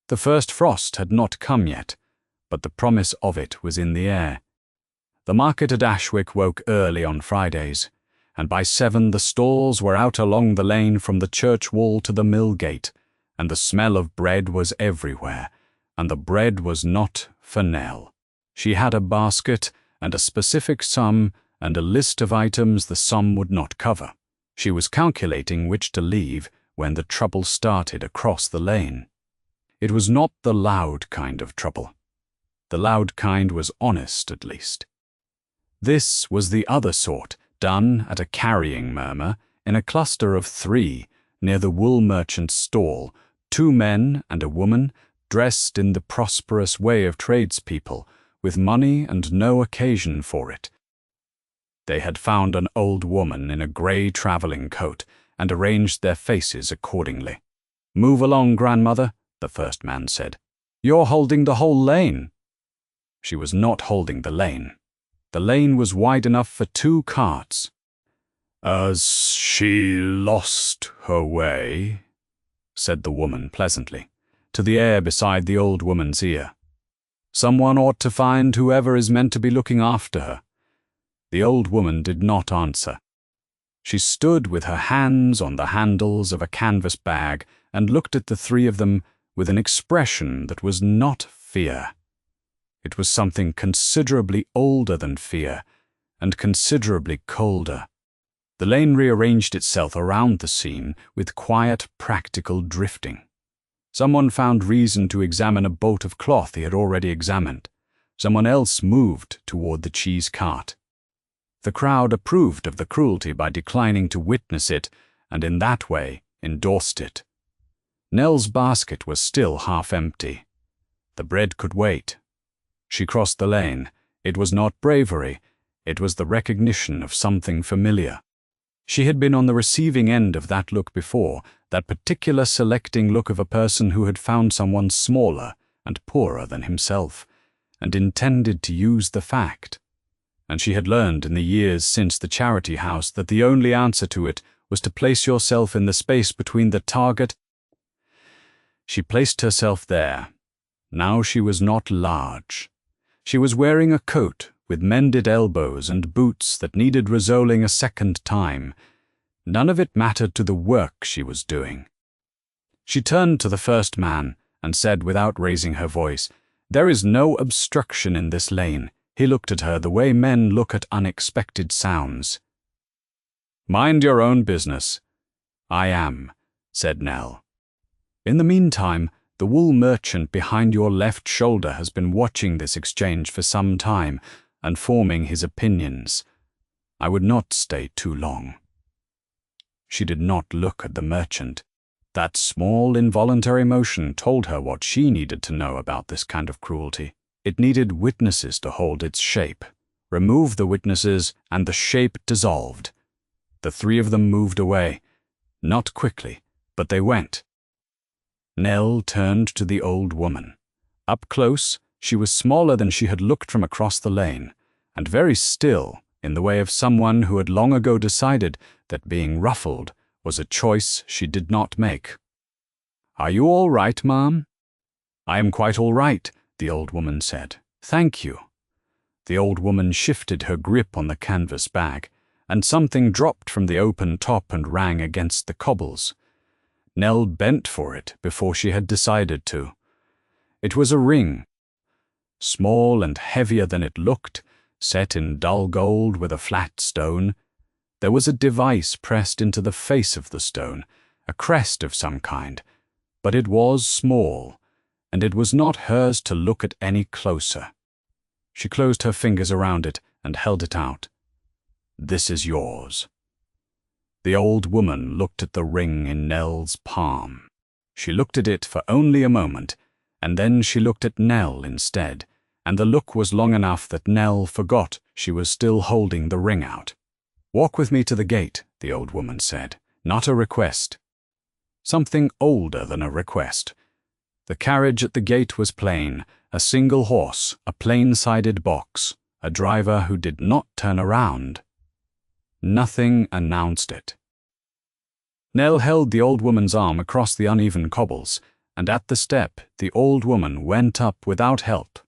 The first frost had not come yet, but the promise of it was in the air. The market at Ashwick woke early on Fridays, and by 7 the stalls were out along the lane from the church wall to the mill gate, and the smell of bread was everywhere, and the bread was not for Nell. She had a basket and a specific sum and a list of items the sum would not cover. She was calculating which to leave when the trouble started across the lane. It was not the loud kind of trouble. The loud kind was honest, at least. This was the other sort, done at a carrying murmur in a cluster of 3 near the wool merchant's stall, 2 men and a woman dressed in the prosperous way of tradespeople, with money and no occasion for it. They had found an old woman in a grey travelling coat and arranged their faces accordingly. "Move along, grandmother," the first man said. "You're holding the whole lane." She was not holding the lane. The lane was wide enough for 2 carts. "As she lost her way," said the woman pleasantly, to the air beside the old woman's ear. "Someone ought to find whoever is meant to be looking after her." The old woman did not answer. She stood with her hands on the handles of a canvas bag and looked at the 3 of them with an expression that was not fear. It was something considerably older than fear, and considerably colder. The lane rearranged itself around the scene with quiet, practical drifting. Someone found reason to examine a bolt of cloth he had already examined. Someone else moved toward the cheese cart. The crowd approved of the cruelty by declining to witness it, and in that way endorsed it. Nell's basket was still half empty. The bread could wait. She crossed the lane. It was not bravery. It was the recognition of something familiar. She had been on the receiving end of that look before, that particular selecting look of a person who had found someone smaller and poorer than himself, and intended to use the fact. And she had learned in the years since the charity house that the only answer to it was to place yourself in the space between the target. She placed herself there. Now she was not large. She was wearing a coat with mended elbows and boots that needed resoling a second time. None of it mattered to the work she was doing. She turned to the first man and said without raising her voice, "There is no obstruction in this lane." He looked at her the way men look at unexpected sounds. "Mind your own business." "I am," said Nell. "In the meantime, the wool merchant behind your left shoulder has been watching this exchange for some time and forming his opinions. I would not stay too long." She did not look at the merchant. That small involuntary motion told her what she needed to know about this kind of cruelty. It needed witnesses to hold its shape. Remove the witnesses, and the shape dissolved. The 3 of them moved away. Not quickly, but they went. Nell turned to the old woman. Up close, she was smaller than she had looked from across the lane, and very still, in the way of someone who had long ago decided that being ruffled was a choice she did not make. "Are you all right, ma'am?" "I am quite all right," the old woman said. "Thank you." The old woman shifted her grip on the canvas bag, and something dropped from the open top and rang against the cobbles. Nell bent for it before she had decided to. It was a ring, small and heavier than it looked, set in dull gold with a flat stone. There was a device pressed into the face of the stone, a crest of some kind, but it was small, and it was not hers to look at any closer. She closed her fingers around it and held it out. "This is yours." The old woman looked at the ring in Nell's palm. She looked at it for only a moment, and then she looked at Nell instead, and the look was long enough that Nell forgot she was still holding the ring out. "Walk with me to the gate," the old woman said. "Not a request." Something older than a request. The carriage at the gate was plain, a single horse, a plain-sided box, a driver who did not turn around. Nothing announced it. Nell held the old woman's arm across the uneven cobbles, and at the step the old woman went up without help.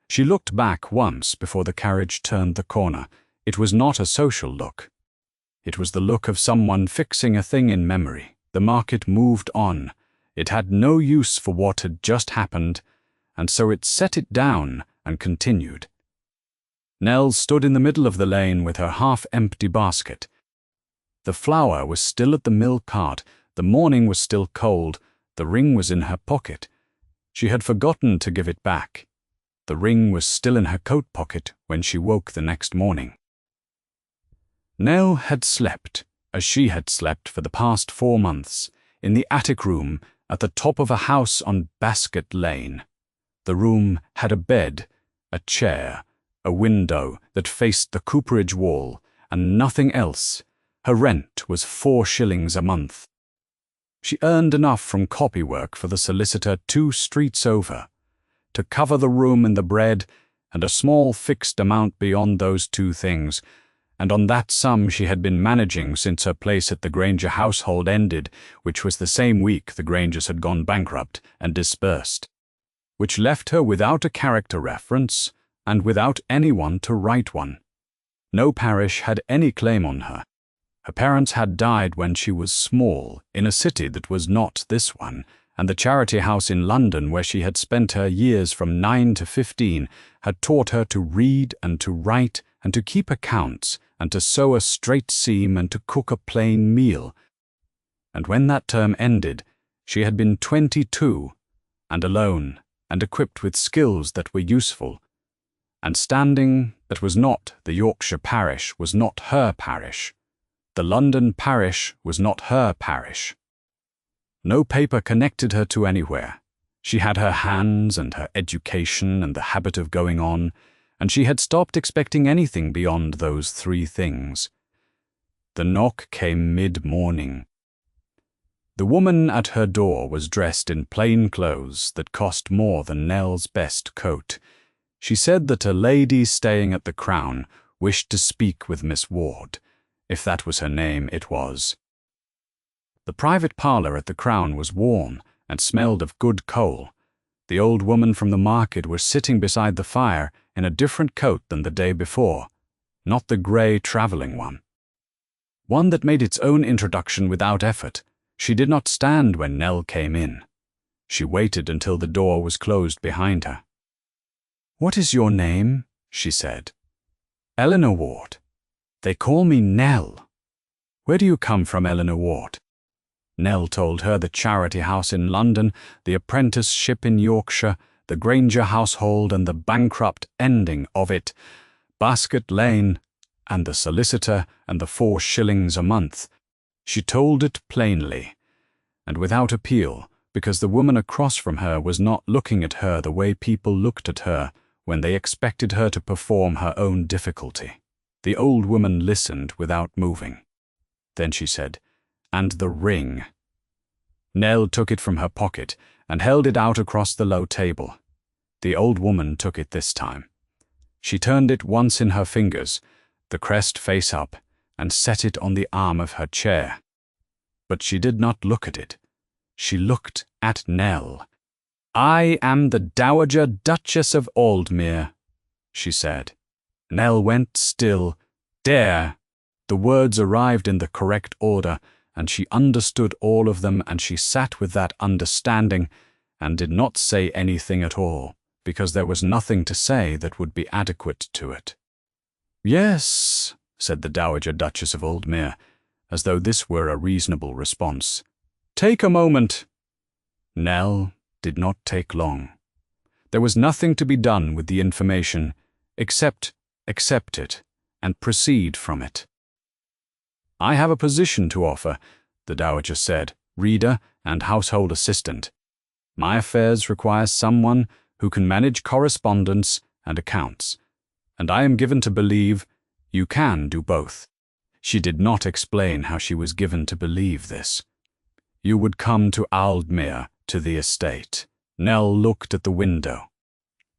She looked back once before the carriage turned the corner. It was not a social look. It was the look of someone fixing a thing in memory. The market moved on. It had no use for what had just happened, and so it set it down and continued. Nell stood in the middle of the lane with her half-empty basket. The flour was still at the mill cart, the morning was still cold, the ring was in her pocket. She had forgotten to give it back. The ring was still in her coat pocket when she woke the next morning. Nell had slept, as she had slept for the past 4 months, in the attic room at the top of a house on Basket Lane. The room had a bed, a chair, a window that faced the cooperage wall, and nothing else. Her rent was 4 shillings a month. She earned enough from copywork for the solicitor 2 streets over, to cover the room and the bread, and a small fixed amount beyond those 2 things, and on that sum she had been managing since her place at the Granger household ended, which was the same week the Grangers had gone bankrupt and dispersed, which left her without a character reference and without anyone to write one. No parish had any claim on her. Her parents had died when she was small, in a city that was not this one, and the charity house in London where she had spent her years from 9 to 15 had taught her to read and to write and to keep accounts and to sew a straight seam and to cook a plain meal. And when that term ended, she had been 22, and alone, and equipped with skills that were useful, and standing that was not the Yorkshire parish was not her parish. The London parish was not her parish. No paper connected her to anywhere. She had her hands and her education and the habit of going on, and she had stopped expecting anything beyond those 3 things. The knock came mid-morning. The woman at her door was dressed in plain clothes that cost more than Nell's best coat. She said that a lady staying at the Crown wished to speak with Miss Ward. If that was her name, it was. The private parlour at the Crown was warm and smelled of good coal. The old woman from the market was sitting beside the fire in a different coat than the day before, not the grey travelling one that made its own introduction without effort. She did not stand when Nell came in. She waited until the door was closed behind her. "What is your name?" she said. "Eleanor Ward. They call me Nell." "Where do you come from, Eleanor Ward?" Nell told her the charity house in London, the apprenticeship in Yorkshire, the Granger household and the bankrupt ending of it, Basket Lane, and the solicitor and the 4 shillings a month. She told it plainly, and without appeal, because the woman across from her was not looking at her the way people looked at her when they expected her to perform her own difficulty. The old woman listened without moving. Then she said, "And the ring." Nell took it from her pocket and held it out across the low table. The old woman took it this time. She turned it once in her fingers, the crest face up, and set it on the arm of her chair. But she did not look at it. She looked at Nell. "I am the Dowager Duchess of Aldmere," she said. Nell went still. "Dare." The words arrived in the correct order, and she understood all of them, and she sat with that understanding, and did not say anything at all, because there was nothing to say that would be adequate to it. "Yes," said the Dowager Duchess of Aldmere, as though this were a reasonable response. "Take a moment." Nell did not take long. There was nothing to be done with the information, except accept it and proceed from it. "I have a position to offer," the Dowager said, "reader and household assistant. My affairs require someone who can manage correspondence and accounts, and I am given to believe you can do both." She did not explain how she was given to believe this. "You would come to Aldmere, to the estate." Nell looked at the window.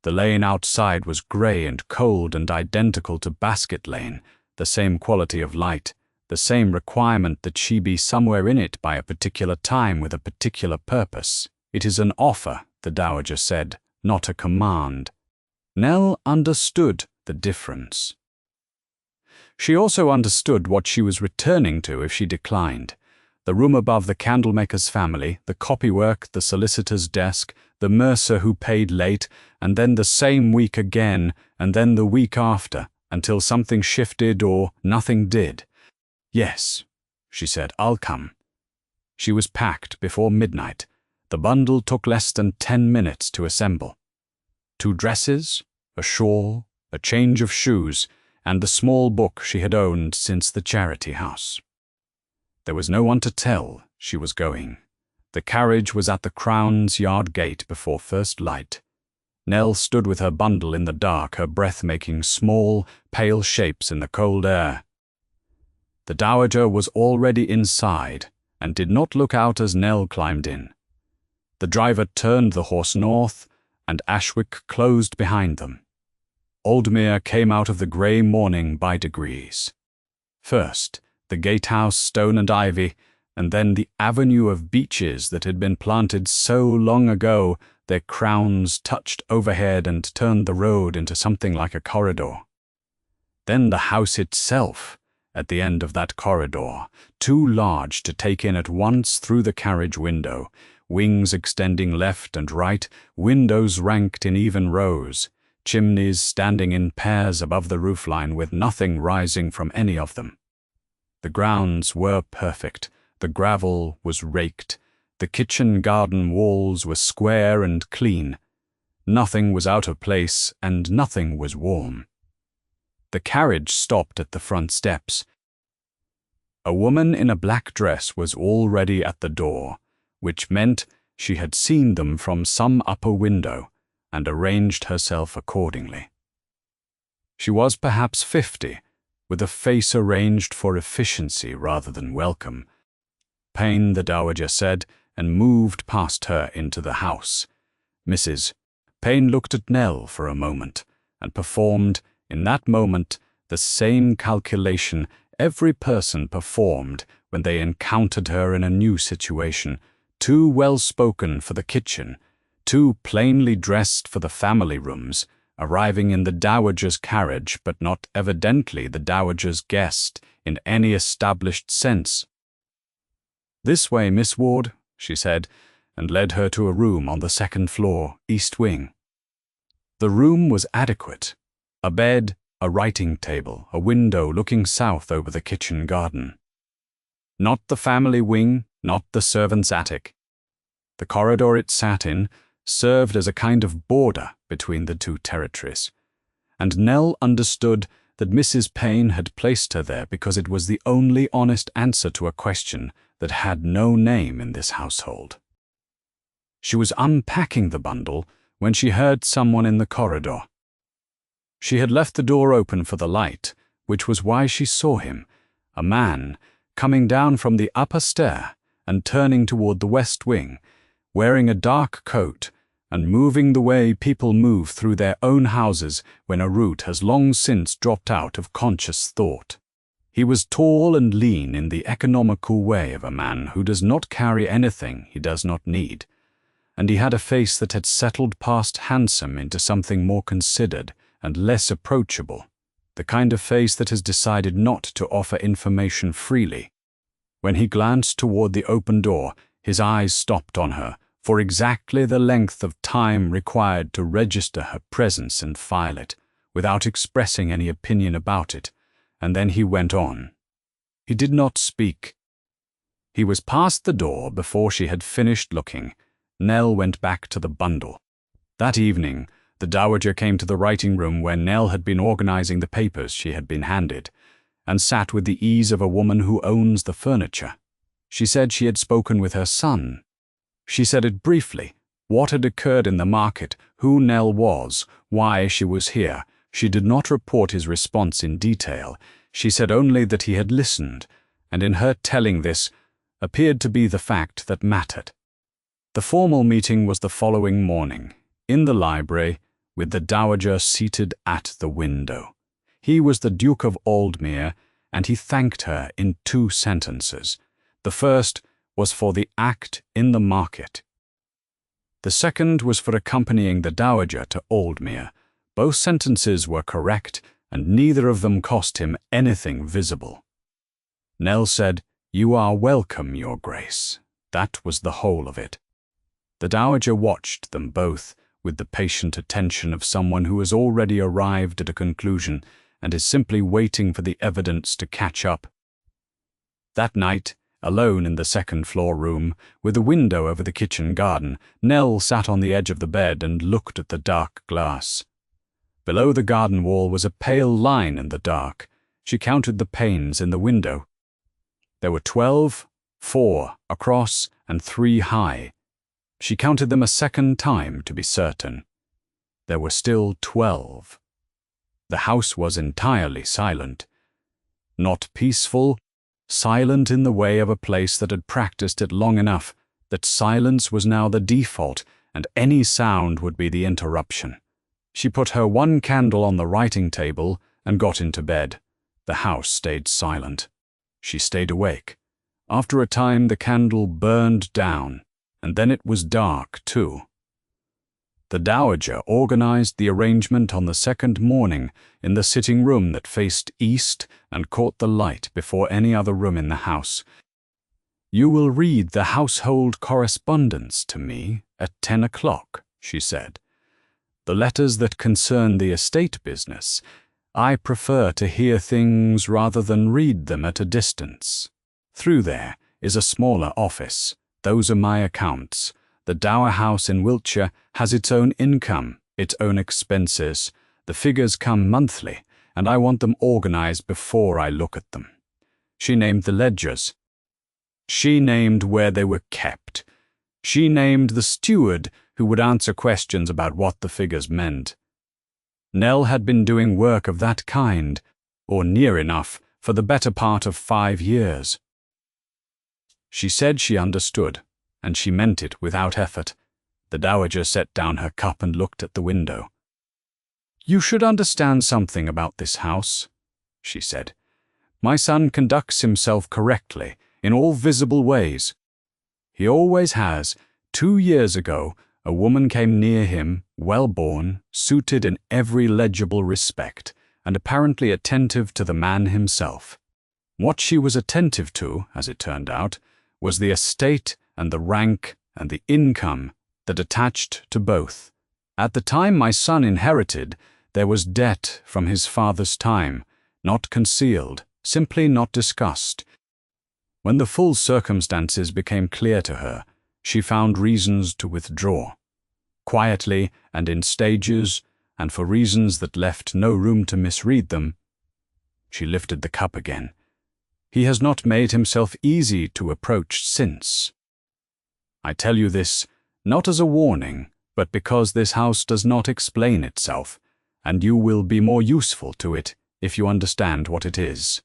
The lane outside was grey and cold and identical to Basket Lane, the same quality of light, the same requirement that she be somewhere in it by a particular time with a particular purpose. "It is an offer," the dowager said, "not a command." Nell understood the difference. She also understood what she was returning to if she declined. The room above the candlemaker's family, the copywork, the solicitor's desk, the mercer who paid late, and then the same week again, and then the week after, until something shifted or nothing did. "Yes," she said, "I'll come." She was packed before midnight. The bundle took less than 10 minutes to assemble. 2 dresses, a shawl, a change of shoes, and the small book she had owned since the charity house. There was no one to tell she was going. The carriage was at the Crown's yard gate before first light. Nell stood with her bundle in the dark, her breath making small, pale shapes in the cold air. The dowager was already inside and did not look out as Nell climbed in. The driver turned the horse north, and Ashwick closed behind them. Aldmere came out of the grey morning by degrees. First, the gatehouse, stone and ivy, and then the avenue of beeches that had been planted so long ago their crowns touched overhead and turned the road into something like a corridor. Then the house itself, at the end of that corridor, too large to take in at once through the carriage window, wings extending left and right, windows ranked in even rows, chimneys standing in pairs above the roofline with nothing rising from any of them. The grounds were perfect. The gravel was raked. The kitchen garden walls were square and clean. Nothing was out of place and nothing was warm. The carriage stopped at the front steps. A woman in a black dress was already at the door, which meant she had seen them from some upper window and arranged herself accordingly. She was perhaps 50, with a face arranged for efficiency rather than welcome. Payne, the dowager said, and moved past her into the house. Mrs. Payne looked at Nell for a moment, and performed, in that moment, the same calculation every person performed when they encountered her in a new situation, too well-spoken for the kitchen, too plainly dressed for the family rooms, arriving in the dowager's carriage but not evidently the dowager's guest in any established sense. "This way, Miss Ward," she said, and led her to a room on the second floor, east wing. The room was adequate. A bed, a writing table, a window looking south over the kitchen garden. Not the family wing, not the servants' attic. The corridor it sat in served as a kind of border between the two territories, and Nell understood that Mrs. Payne had placed her there because it was the only honest answer to a question that had no name in this household. She was unpacking the bundle when she heard someone in the corridor. She had left the door open for the light, which was why she saw him, a man, coming down from the upper stair and turning toward the west wing, wearing a dark coat and moving the way people move through their own houses when a root has long since dropped out of conscious thought. He was tall and lean in the economical way of a man who does not carry anything he does not need, and he had a face that had settled past handsome into something more considered and less approachable, the kind of face that has decided not to offer information freely. When he glanced toward the open door, his eyes stopped on her for exactly the length of time required to register her presence and file it, without expressing any opinion about it, and then he went on. He did not speak. He was past the door before she had finished looking. Nell went back to the bundle. That evening, the dowager came to the writing room where Nell had been organizing the papers she had been handed, and sat with the ease of a woman who owns the furniture. She said she had spoken with her son. She said it briefly, what had occurred in the market, who Nell was, why she was here. She did not report his response in detail. She said only that he had listened, and in her telling this, appeared to be the fact that mattered. The formal meeting was the following morning, in the library, with the dowager seated at the window. He was the Duke of Aldmere, and he thanked her in 2 sentences. The first was for the act in the market. The second was for accompanying the dowager to Aldmere. Both sentences were correct, and neither of them cost him anything visible. Nell said, "You are welcome, your grace." That was the whole of it. The dowager watched them both with the patient attention of someone who has already arrived at a conclusion and is simply waiting for the evidence to catch up. That night, alone in the second-floor room, with a window over the kitchen garden, Nell sat on the edge of the bed and looked at the dark glass. Below the garden wall was a pale line in the dark. She counted the panes in the window. There were 12, 4 across and 3 high. She counted them a second time to be certain. There were still 12. The house was entirely silent. Not peaceful, silent in the way of a place that had practiced it long enough that silence was now the default and any sound would be the interruption. She put her one candle on the writing table and got into bed. The house stayed silent. She stayed awake. After a time, the candle burned down, and then it was dark, too. The dowager organized the arrangement on the second morning in the sitting room that faced east and caught the light before any other room in the house. "You will read the household correspondence to me at 10 o'clock, she said. "The letters that concern the estate business. I prefer to hear things rather than read them at a distance. Through there is a smaller office. Those are my accounts. The dower house in Wiltshire has its own income, its own expenses. The figures come monthly, and I want them organized before I look at them." She named the ledgers. She named where they were kept. She named the steward who would answer questions about what the figures meant. Nell had been doing work of that kind, or near enough, for the better part of 5 years. She said she understood, and she meant it without effort. The dowager set down her cup and looked at the window. "You should understand something about this house," she said. "My son conducts himself correctly in all visible ways. He always has. 2 years ago, a woman came near him, well-born, suited in every legible respect, and apparently attentive to the man himself. What she was attentive to, as it turned out, was the estate and the rank and the income that attached to both. At the time my son inherited, there was debt from his father's time, not concealed, simply not discussed. When the full circumstances became clear to her, she found reasons to withdraw. Quietly and in stages, and for reasons that left no room to misread them. She lifted the cup again. He has not made himself easy to approach since. I tell you this, not as a warning, but because this house does not explain itself, and you will be more useful to it if you understand what it is."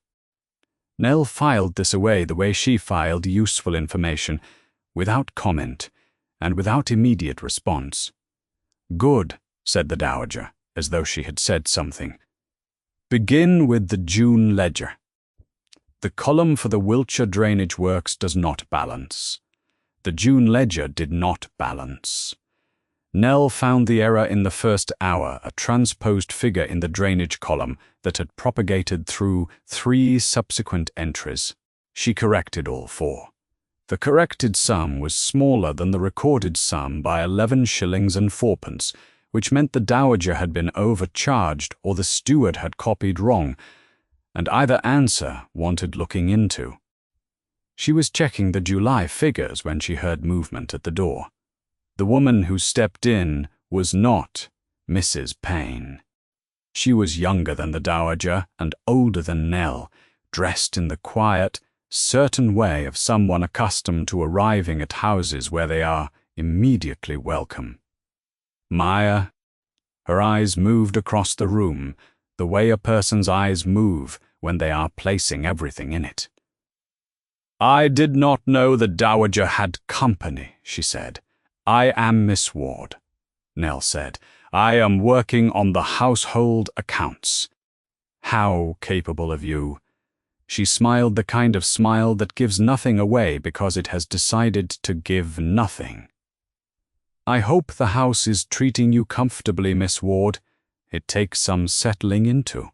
Nell filed this away the way she filed useful information, without comment, and without immediate response. "Good," said the dowager, as though she had said something. "Begin with the June ledger. The column for the Wiltshire drainage works does not balance. The June ledger did not balance. Nell found the error in the first hour, a transposed figure in the drainage column that had propagated through 3 subsequent entries. She corrected all 4. The corrected sum was smaller than the recorded sum by 11 shillings and 4pence, which meant the dowager had been overcharged or the steward had copied wrong, and either answer wanted looking into. She was checking the July figures when she heard movement at the door. The woman who stepped in was not Mrs. Payne. She was younger than the dowager and older than Nell, dressed in the quiet, certain way of someone accustomed to arriving at houses where they are immediately welcome. Maya. Her eyes moved across the room, the way a person's eyes move when they are placing everything in it. "I did not know the dowager had company," she said. "I am Miss Ward," Nell said. "I am working on the household accounts." "How capable of you." She smiled the kind of smile that gives nothing away because it has decided to give nothing. "I hope the house is treating you comfortably, Miss Ward. It takes some settling into."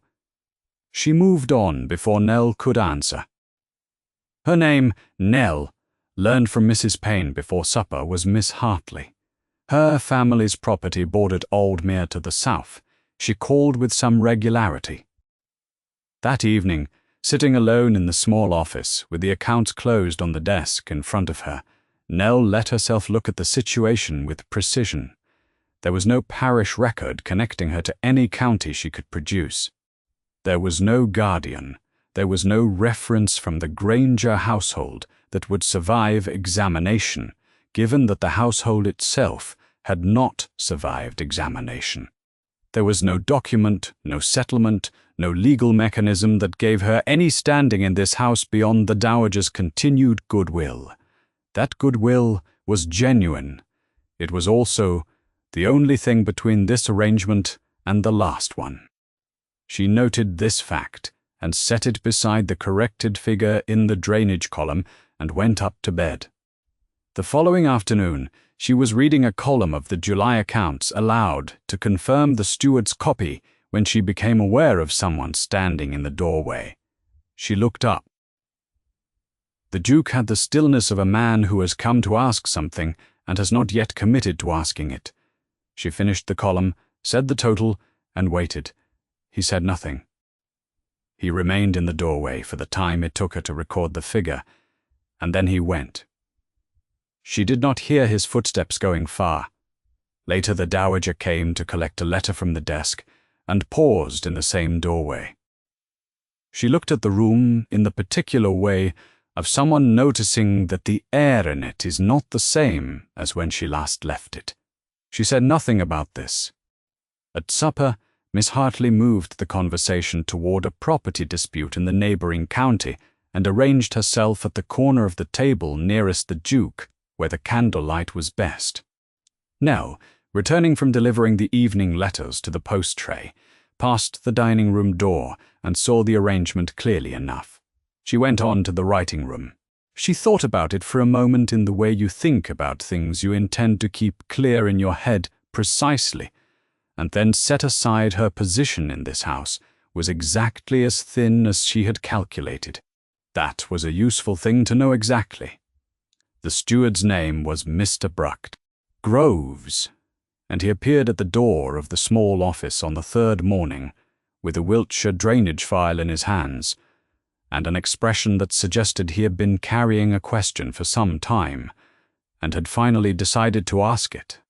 She moved on before Nell could answer. Her name, Nell, learned from Mrs. Payne before supper, was Miss Hartley. Her family's property bordered Aldmere to the south. She called with some regularity. That evening, sitting alone in the small office, with the accounts closed on the desk in front of her, Nell let herself look at the situation with precision. There was no parish record connecting her to any county she could produce. There was no guardian. There was no reference from the Granger household that would survive examination, given that the household itself had not survived examination. There was no document, no settlement, no legal mechanism that gave her any standing in this house beyond the dowager's continued goodwill. That goodwill was genuine. It was also the only thing between this arrangement and the last one. She noted this fact and set it beside the corrected figure in the drainage column and went up to bed. The following afternoon, she was reading a column of the July accounts aloud to confirm the steward's copy when she became aware of someone standing in the doorway. She looked up. The Duke had the stillness of a man who has come to ask something and has not yet committed to asking it. She finished the column, said the total, and waited. He said nothing. He remained in the doorway for the time it took her to record the figure, and then he went. She did not hear his footsteps going far. Later the dowager came to collect a letter from the desk and paused in the same doorway. She looked at the room in the particular way of someone noticing that the air in it is not the same as when she last left it. She said nothing about this. At supper, Miss Hartley moved the conversation toward a property dispute in the neighboring county and arranged herself at the corner of the table nearest the Duke, where the candlelight was best. Nell, returning from delivering the evening letters to the post tray, passed the dining room door and saw the arrangement clearly enough. She went on to the writing room. She thought about it for a moment in the way you think about things you intend to keep clear in your head precisely, and then set aside her position in this house was exactly as thin as she had calculated. That was a useful thing to know exactly. The steward's name was Mr. Groves, and he appeared at the door of the small office on the third morning with a Wiltshire drainage file in his hands, and an expression that suggested he had been carrying a question for some time, and had finally decided to ask it.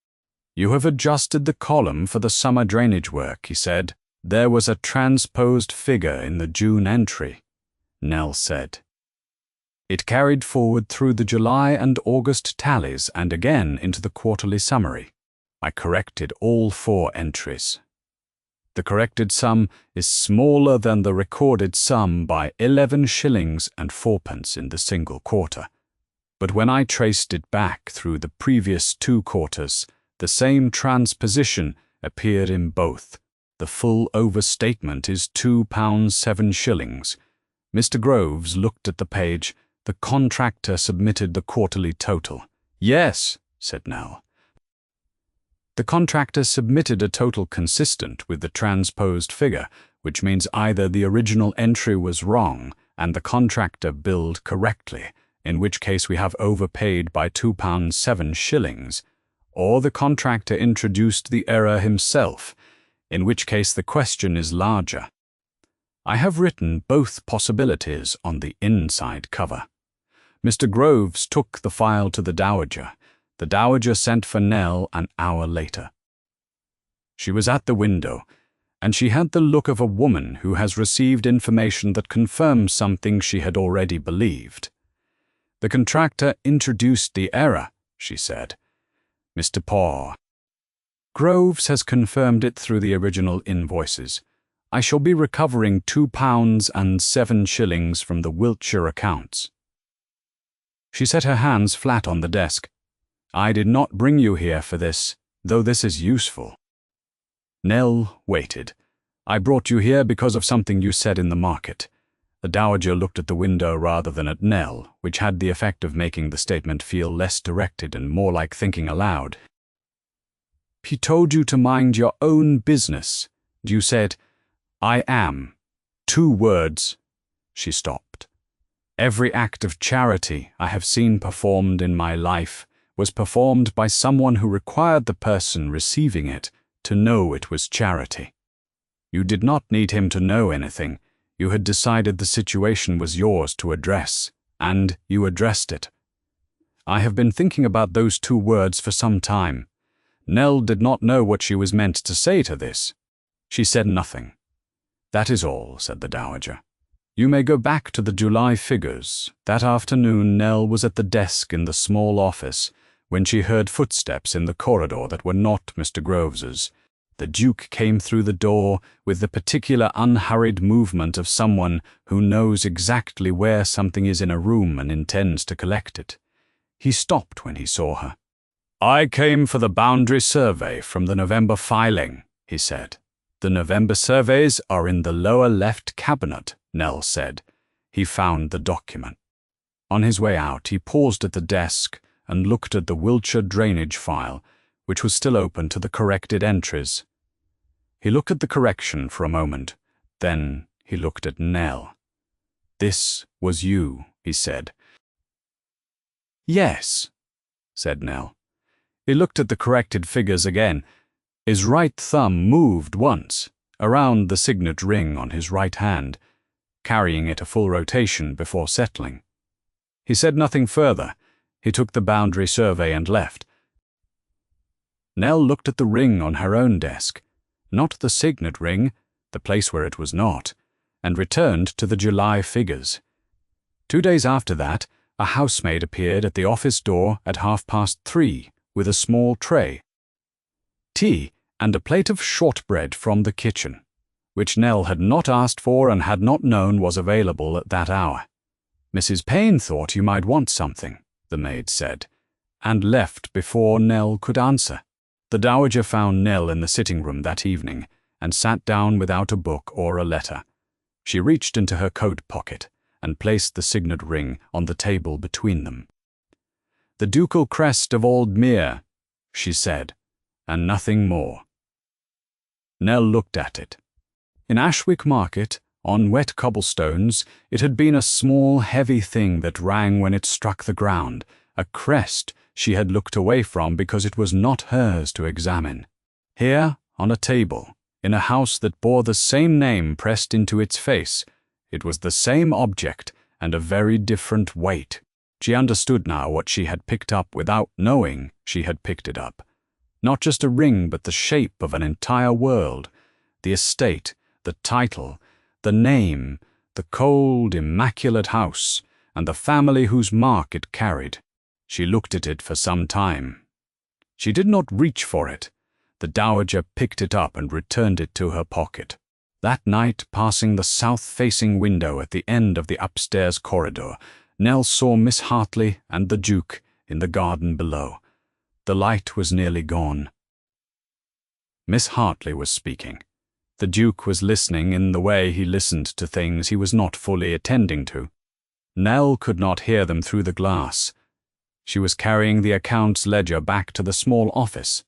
"You have adjusted the column for the summer drainage work," he said. "There was a transposed figure in the June entry," Nell said. It carried forward through the July and August tallies and again into the quarterly summary. I corrected all 4 entries. The corrected sum is smaller than the recorded sum by 11 shillings and 4pence in the single quarter. But when I traced it back through the previous 2 quarters, the same transposition appeared in both. The full overstatement is £2 7 shillings. Mr. Groves looked at the page. The contractor submitted the quarterly total. "Yes," said Nell. The contractor submitted a total consistent with the transposed figure, which means either the original entry was wrong and the contractor billed correctly, in which case we have overpaid by £2 7 shillings, or the contractor introduced the error himself, in which case the question is larger. I have written both possibilities on the inside cover. Mr. Groves took the file to the dowager. The dowager sent for Nell an hour later. She was at the window, and she had the look of a woman who has received information that confirms something she had already believed. "The contractor introduced the error," she said. "Mr. Paw. Groves has confirmed it through the original invoices. I shall be recovering £2 and 7 shillings from the Wiltshire accounts." She set her hands flat on the desk. "I did not bring you here for this, though this is useful." Nell waited. "I brought you here because of something you said in the market." The dowager looked at the window rather than at Nell, which had the effect of making the statement feel less directed and more like thinking aloud. He told you to mind your own business. You said, 'I am.' 2 words." She stopped. "Every act of charity I have seen performed in my life was performed by someone who required the person receiving it to know it was charity. You did not need him to know anything. You had decided the situation was yours to address, and you addressed it. I have been thinking about those 2 words for some time." Nell did not know what she was meant to say to this. She said nothing. "That is all," said the Dowager. "You may go back to the July figures." That afternoon Nell was at the desk in the small office when she heard footsteps in the corridor that were not Mr. Groves's. The Duke came through the door with the particular unhurried movement of someone who knows exactly where something is in a room and intends to collect it. He stopped when he saw her. "I came for the boundary survey from the November filing," he said. "The November surveys are in the lower left cabinet," Nell said. He found the document. On his way out, he paused at the desk and looked at the Wiltshire drainage file, which was still open to the corrected entries. He looked at the correction for a moment, then he looked at Nell. "This was you," he said. "Yes," said Nell. He looked at the corrected figures again. His right thumb moved once, around the signet ring on his right hand, carrying it a full rotation before settling. He said nothing further. He took the boundary survey and left. Nell looked at the ring on her own desk, not the signet ring, the place where it was not, and returned to the July figures. 2 days after that, a housemaid appeared at the office door at 3:30 with a small tray, tea, and a plate of shortbread from the kitchen, which Nell had not asked for and had not known was available at that hour. "Mrs. Payne thought you might want something," the maid said, and left before Nell could answer. The Dowager found Nell in the sitting room that evening and sat down without a book or a letter. She reached into her coat pocket and placed the signet ring on the table between them. "The ducal crest of Aldmere," she said, and nothing more. Nell looked at it. In Ashwick Market, on wet cobblestones, it had been a small, heavy thing that rang when it struck the ground, a crest she had looked away from because it was not hers to examine. Here, on a table, in a house that bore the same name pressed into its face, it was the same object and a very different weight. She understood now what she had picked up without knowing she had picked it up. Not just a ring, but the shape of an entire world, the estate, the title, the name, the cold, immaculate house, and the family whose mark it carried. She looked at it for some time. She did not reach for it. The Dowager picked it up and returned it to her pocket. That night, passing the south-facing window at the end of the upstairs corridor, Nell saw Miss Hartley and the Duke in the garden below. The light was nearly gone. Miss Hartley was speaking. The Duke was listening in the way he listened to things he was not fully attending to. Nell could not hear them through the glass. She was carrying the accounts ledger back to the small office.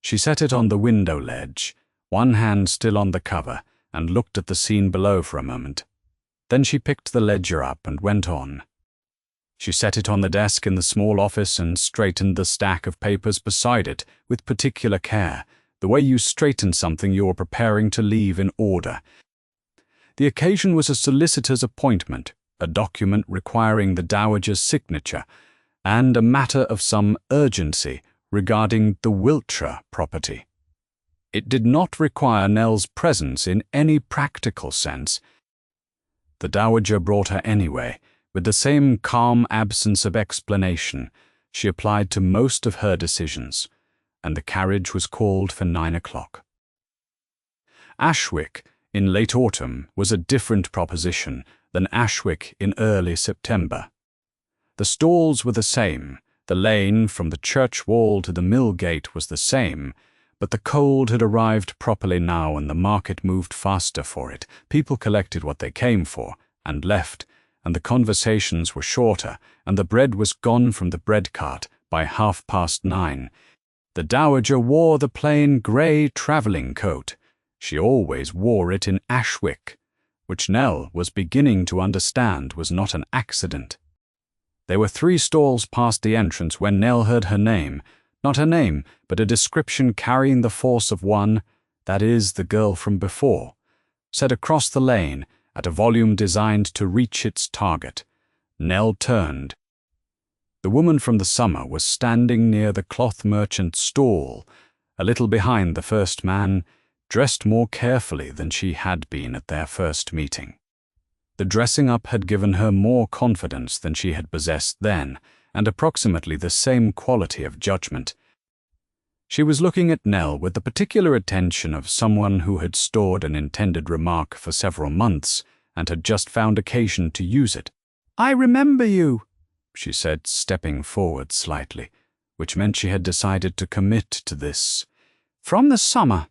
She set it on the window ledge, one hand still on the cover, and looked at the scene below for a moment. Then she picked the ledger up and went on. She set it on the desk in the small office and straightened the stack of papers beside it with particular care, the way you straighten something you are preparing to leave in order. The occasion was a solicitor's appointment, a document requiring the Dowager's signature, and a matter of some urgency regarding the Wiltshire property. It did not require Nell's presence in any practical sense. The Dowager brought her anyway, with the same calm absence of explanation she applied to most of her decisions, and the carriage was called for 9 o'clock. Ashwick in late autumn was a different proposition than Ashwick in early September. The stalls were the same, the lane from the church wall to the mill gate was the same, but the cold had arrived properly now and the market moved faster for it. People collected what they came for and left, and the conversations were shorter, and the bread was gone from the bread cart by 9:30. The dowager wore the plain grey travelling coat. She always wore it in Ashwick, which Nell was beginning to understand was not an accident. They were 3 stalls past the entrance when Nell heard her name, not her name, but a description carrying the force of one, that is, the girl from before, said across the lane at a volume designed to reach its target. Nell turned. The woman from the summer was standing near the cloth merchant's stall, a little behind the first man, dressed more carefully than she had been at their first meeting. The dressing up had given her more confidence than she had possessed then, and approximately the same quality of judgment. She was looking at Nell with the particular attention of someone who had stored an intended remark for several months and had just found occasion to use it. "I remember you," she said, stepping forward slightly, which meant she had decided to commit to this. "From the summer."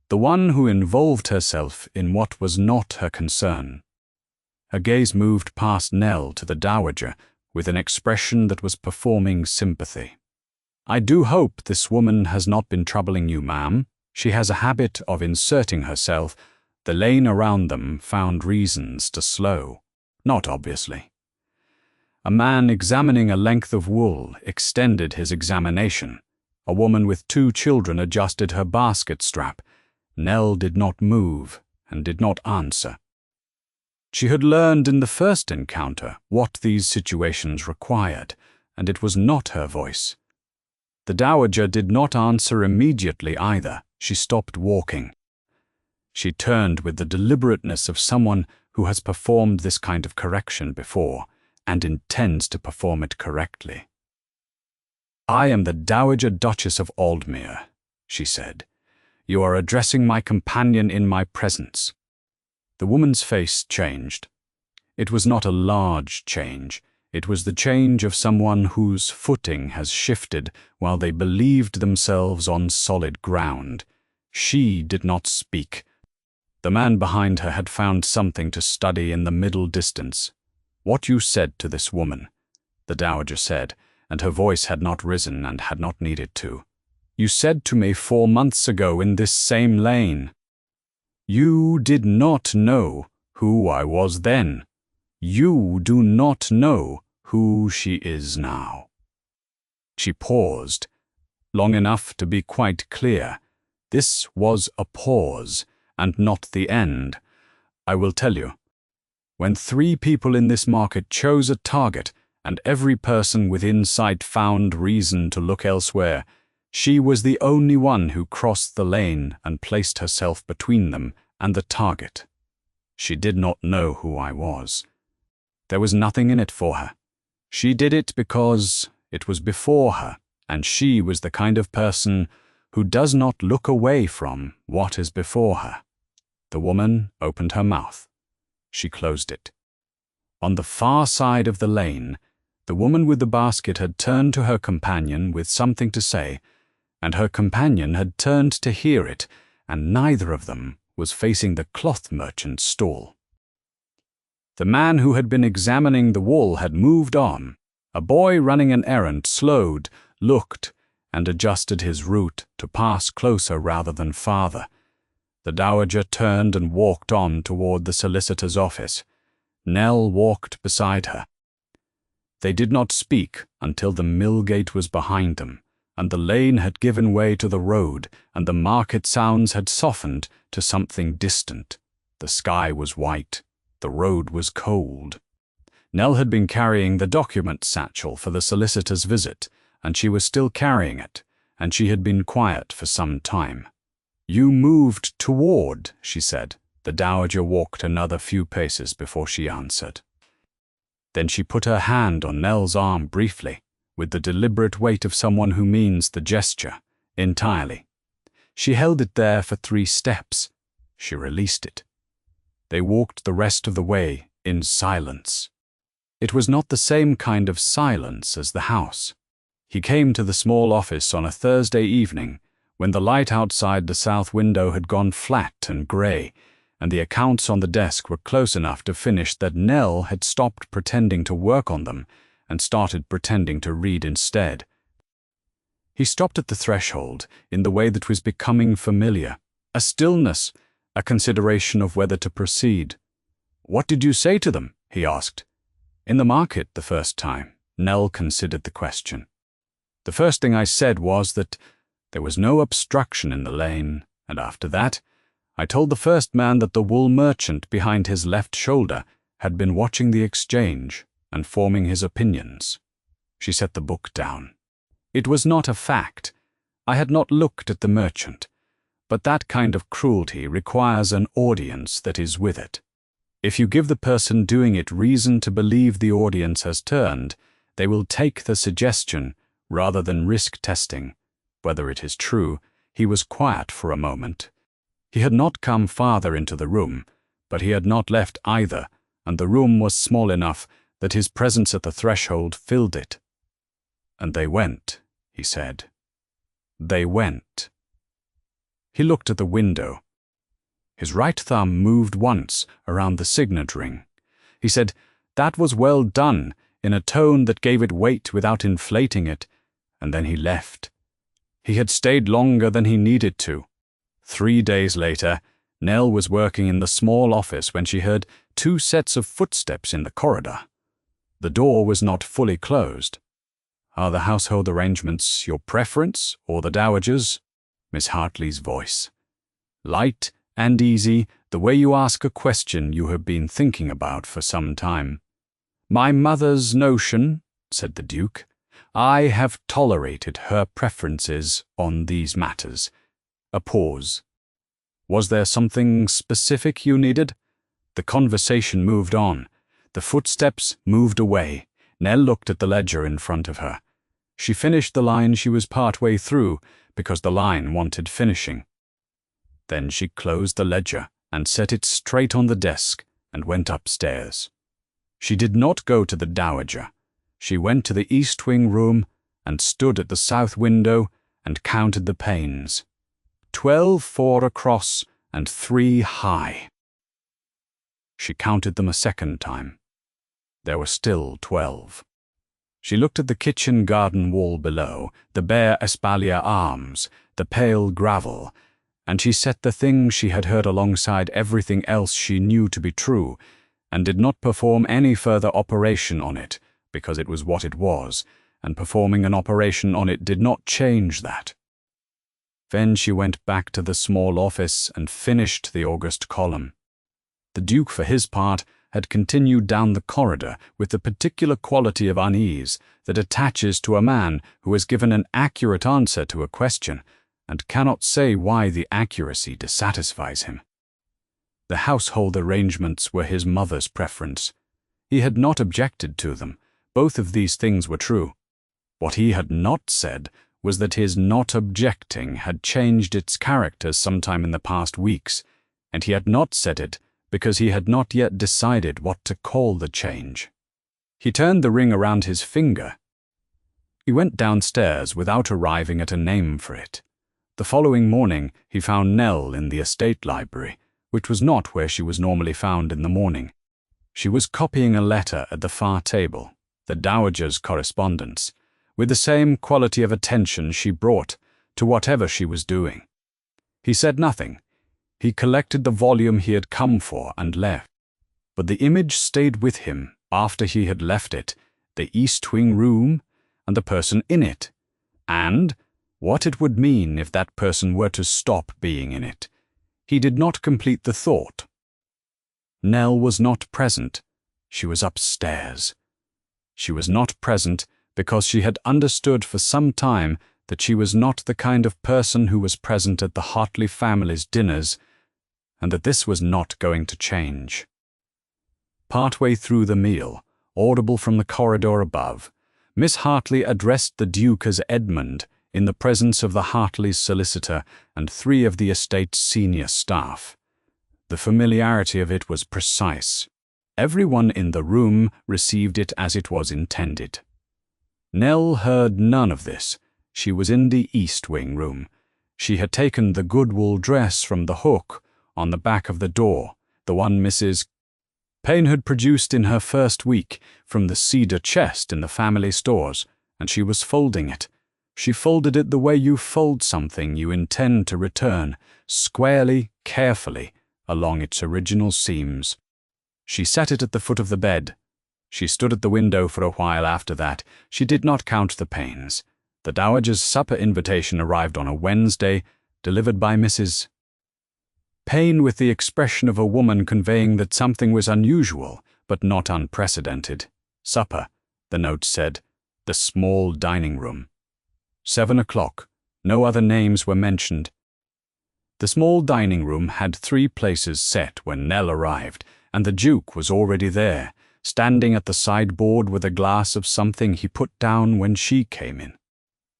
The one who involved herself in what was not her concern. Her gaze moved past Nell to the dowager with an expression that was performing sympathy. "I do hope this woman has not been troubling you, ma'am. She has a habit of inserting herself." The lane around them found reasons to slow. Not obviously. A man examining a length of wool extended his examination. A woman with 2 children adjusted her basket strap. Nell did not move and did not answer. She had learned in the first encounter what these situations required, and it was not her voice. The dowager did not answer immediately either. She stopped walking. She turned with the deliberateness of someone who has performed this kind of correction before and intends to perform it correctly. "I am the Dowager Duchess of Aldmere," she said. "You are addressing my companion in my presence." The woman's face changed. It was not a large change. It was the change of someone whose footing has shifted while they believed themselves on solid ground. She did not speak. The man behind her had found something to study in the middle distance. "What you said to this woman," the dowager said, and her voice had not risen and had not needed to. "You said to me 4 months ago in this same lane. You did not know who I was then. You do not know who she is now." She paused, long enough to be quite clear. This was a pause, and not the end. "I will tell you. When 3 people in this market chose a target, and every person within sight found reason to look elsewhere, she was the only one who crossed the lane and placed herself between them and the target. She did not know who I was. There was nothing in it for her. She did it because it was before her, and she was the kind of person who does not look away from what is before her." The woman opened her mouth. She closed it. On the far side of the lane, the woman with the basket had turned to her companion with something to say, and her companion had turned to hear it, and neither of them was facing the cloth merchant's stall. The man who had been examining the wool had moved on. A boy running an errand slowed, looked, and adjusted his route to pass closer rather than farther. The dowager turned and walked on toward the solicitor's office. Nell walked beside her. They did not speak until the mill gate was behind them, and the lane had given way to the road, and the market sounds had softened to something distant. The sky was white. The road was cold. Nell had been carrying the document satchel for the solicitor's visit, and she was still carrying it, and she had been quiet for some time. "You moved toward," she said. The dowager walked another few paces before she answered. Then she put her hand on Nell's arm briefly, with the deliberate weight of someone who means the gesture entirely. She held it there for 3 steps. She released it. They walked the rest of the way in silence. It was not the same kind of silence as the house. He came to the small office on a Thursday evening, when the light outside the south window had gone flat and grey, and the accounts on the desk were close enough to finish that Nell had stopped pretending to work on them and started pretending to read instead. He stopped at the threshold in the way that was becoming familiar, a stillness, a consideration of whether to proceed. "What did you say to them?" he asked. "In the market the first time." Nell considered the question. "The first thing I said was that there was no obstruction in the lane, and after that, I told the first man that the wool merchant behind his left shoulder had been watching the exchange and forming his opinions." She set the book down. "It was not a fact. I had not looked at the merchant, but that kind of cruelty requires an audience that is with it. If you give the person doing it reason to believe the audience has turned, they will take the suggestion rather than risk testing whether it is true." He was quiet for a moment. He had not come farther into the room, but he had not left either, and the room was small enough that his presence at the threshold filled it. "And they went," he said. "They went." He looked at the window. His right thumb moved once around the signet ring. He said, "That was well done," in a tone that gave it weight without inflating it, and then he left. He had stayed longer than he needed to. 3 days later, Nell was working in the small office when she heard 2 sets of footsteps in the corridor. The door was not fully closed. "Are the household arrangements your preference or the dowager's?" Miss Hartley's voice. Light and easy, the way you ask a question you have been thinking about for some time. "My mother's notion," said the Duke. "I have tolerated her preferences on these matters." A pause. "Was there something specific you needed?" The conversation moved on. The footsteps moved away. Nell looked at the ledger in front of her. She finished the line she was partway through because the line wanted finishing. Then she closed the ledger and set it straight on the desk and went upstairs. She did not go to the dowager. She went to the east wing room and stood at the south window and counted the panes. 12 4 across and 3 high. She counted them a second time. There were still 12. She looked at the kitchen garden wall below, the bare espalier arms, the pale gravel, and she set the thing she had heard alongside everything else she knew to be true, and did not perform any further operation on it, because it was what it was, and performing an operation on it did not change that. Then she went back to the small office and finished the August column. The Duke, for his part, had continued down the corridor with the particular quality of unease that attaches to a man who has given an accurate answer to a question and cannot say why the accuracy dissatisfies him. The household arrangements were his mother's preference. He had not objected to them. Both of these things were true. What he had not said was that his not objecting had changed its character sometime in the past weeks, and he had not said it because he had not yet decided what to call the change. He turned the ring around his finger. He went downstairs without arriving at a name for it. The following morning he found Nell in the estate library, which was not where she was normally found in the morning. She was copying a letter at the far table, the dowager's correspondence, with the same quality of attention she brought to whatever she was doing. He said nothing. He collected the volume he had come for and left. But the image stayed with him after he had left it, the East Wing room and the person in it, and what it would mean if that person were to stop being in it. He did not complete the thought. Nell was not present. She was upstairs. She was not present because she had understood for some time that she was not the kind of person who was present at the Hartley family's dinners, and that this was not going to change. Partway through the meal, audible from the corridor above, Miss Hartley addressed the Duke as Edmund in the presence of the Hartley's solicitor and 3 of the estate's senior staff. The familiarity of it was precise. Everyone in the room received it as it was intended. Nell heard none of this. She was in the East Wing room. She had taken the good wool dress from the hook on the back of the door, the one Mrs. Payne had produced in her first week from the cedar chest in the family stores, and she was folding it. She folded it the way you fold something you intend to return, squarely, carefully, along its original seams. She set it at the foot of the bed. She stood at the window for a while after that. She did not count the panes. The dowager's supper invitation arrived on a Wednesday, delivered by Mrs. Payne with the expression of a woman conveying that something was unusual, but not unprecedented. Supper, the note said, the small dining room. 7 o'clock. No other names were mentioned. The small dining room had 3 places set when Nell arrived, and the Duke was already there, standing at the sideboard with a glass of something he put down when she came in.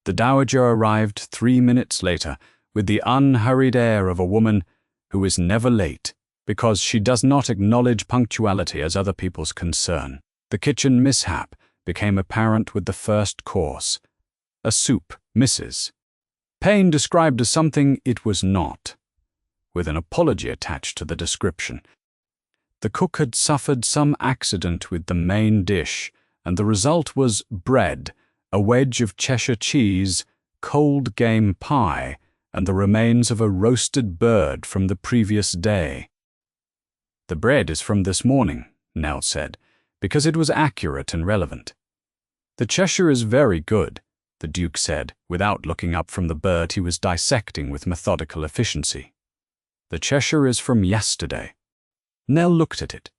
The dowager arrived 3 minutes later, with the unhurried air of a woman who is never late, because she does not acknowledge punctuality as other people's concern. The kitchen mishap became apparent with the first course, a soup, Mrs. Payne described as something it was not, with an apology attached to the description. The cook had suffered some accident with the main dish, and the result was bread, a wedge of Cheshire cheese, cold game pie, and the remains of a roasted bird from the previous day. "The bread is from this morning," Nell said, because it was accurate and relevant. "The Cheshire is very good," the Duke said, without looking up from the bird he was dissecting with methodical efficiency. "The Cheshire is from yesterday." Nell looked at it.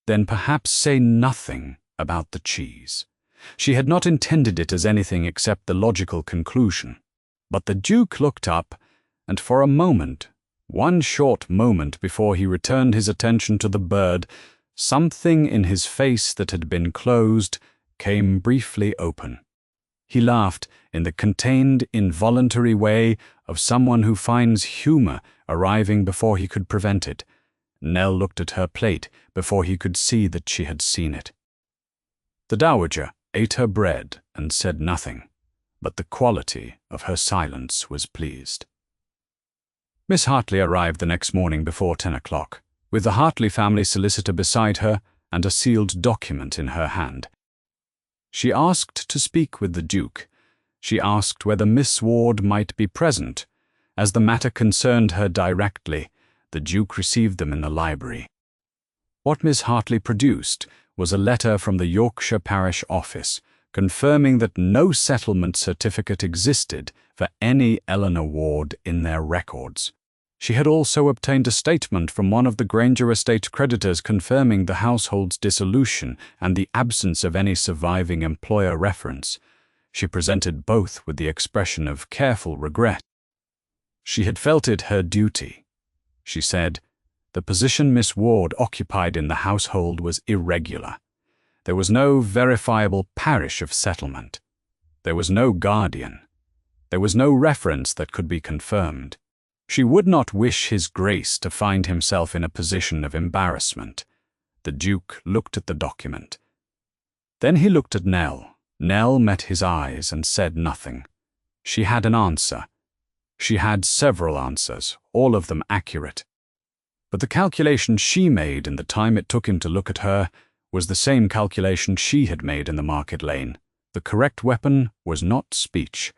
Then perhaps say nothing about the cheese. She had not intended it as anything except the logical conclusion. But the Duke looked up, and for a moment, one short moment before he returned his attention to the bird, something in his face that had been closed came briefly open. He laughed in the contained, involuntary way of someone who finds humor arriving before he could prevent it. Nell looked at her plate before he could see that she had seen it. The dowager ate her bread and said nothing, but the quality of her silence was pleased. Miss Hartley arrived the next morning before 10 o'clock, with the Hartley family solicitor beside her and a sealed document in her hand. She asked to speak with the Duke. She asked whether Miss Ward might be present. As the matter concerned her directly, the Duke received them in the library. What Miss Hartley produced was a letter from the Yorkshire Parish Office, confirming that no settlement certificate existed for any Eleanor Ward in their records. She had also obtained a statement from one of the Granger estate creditors confirming the household's dissolution and the absence of any surviving employer reference. She presented both with the expression of careful regret. She had felt it her duty. She said, "The position Miss Ward occupied in the household was irregular. There was no verifiable parish of settlement. There was no guardian. There was no reference that could be confirmed. She would not wish His Grace to find himself in a position of embarrassment." The Duke looked at the document. Then he looked at Nell. Nell met his eyes and said nothing. She had an answer. She had several answers, all of them accurate. But the calculation she made in the time it took him to look at her was the same calculation she had made in the market lane. The correct weapon was not speech,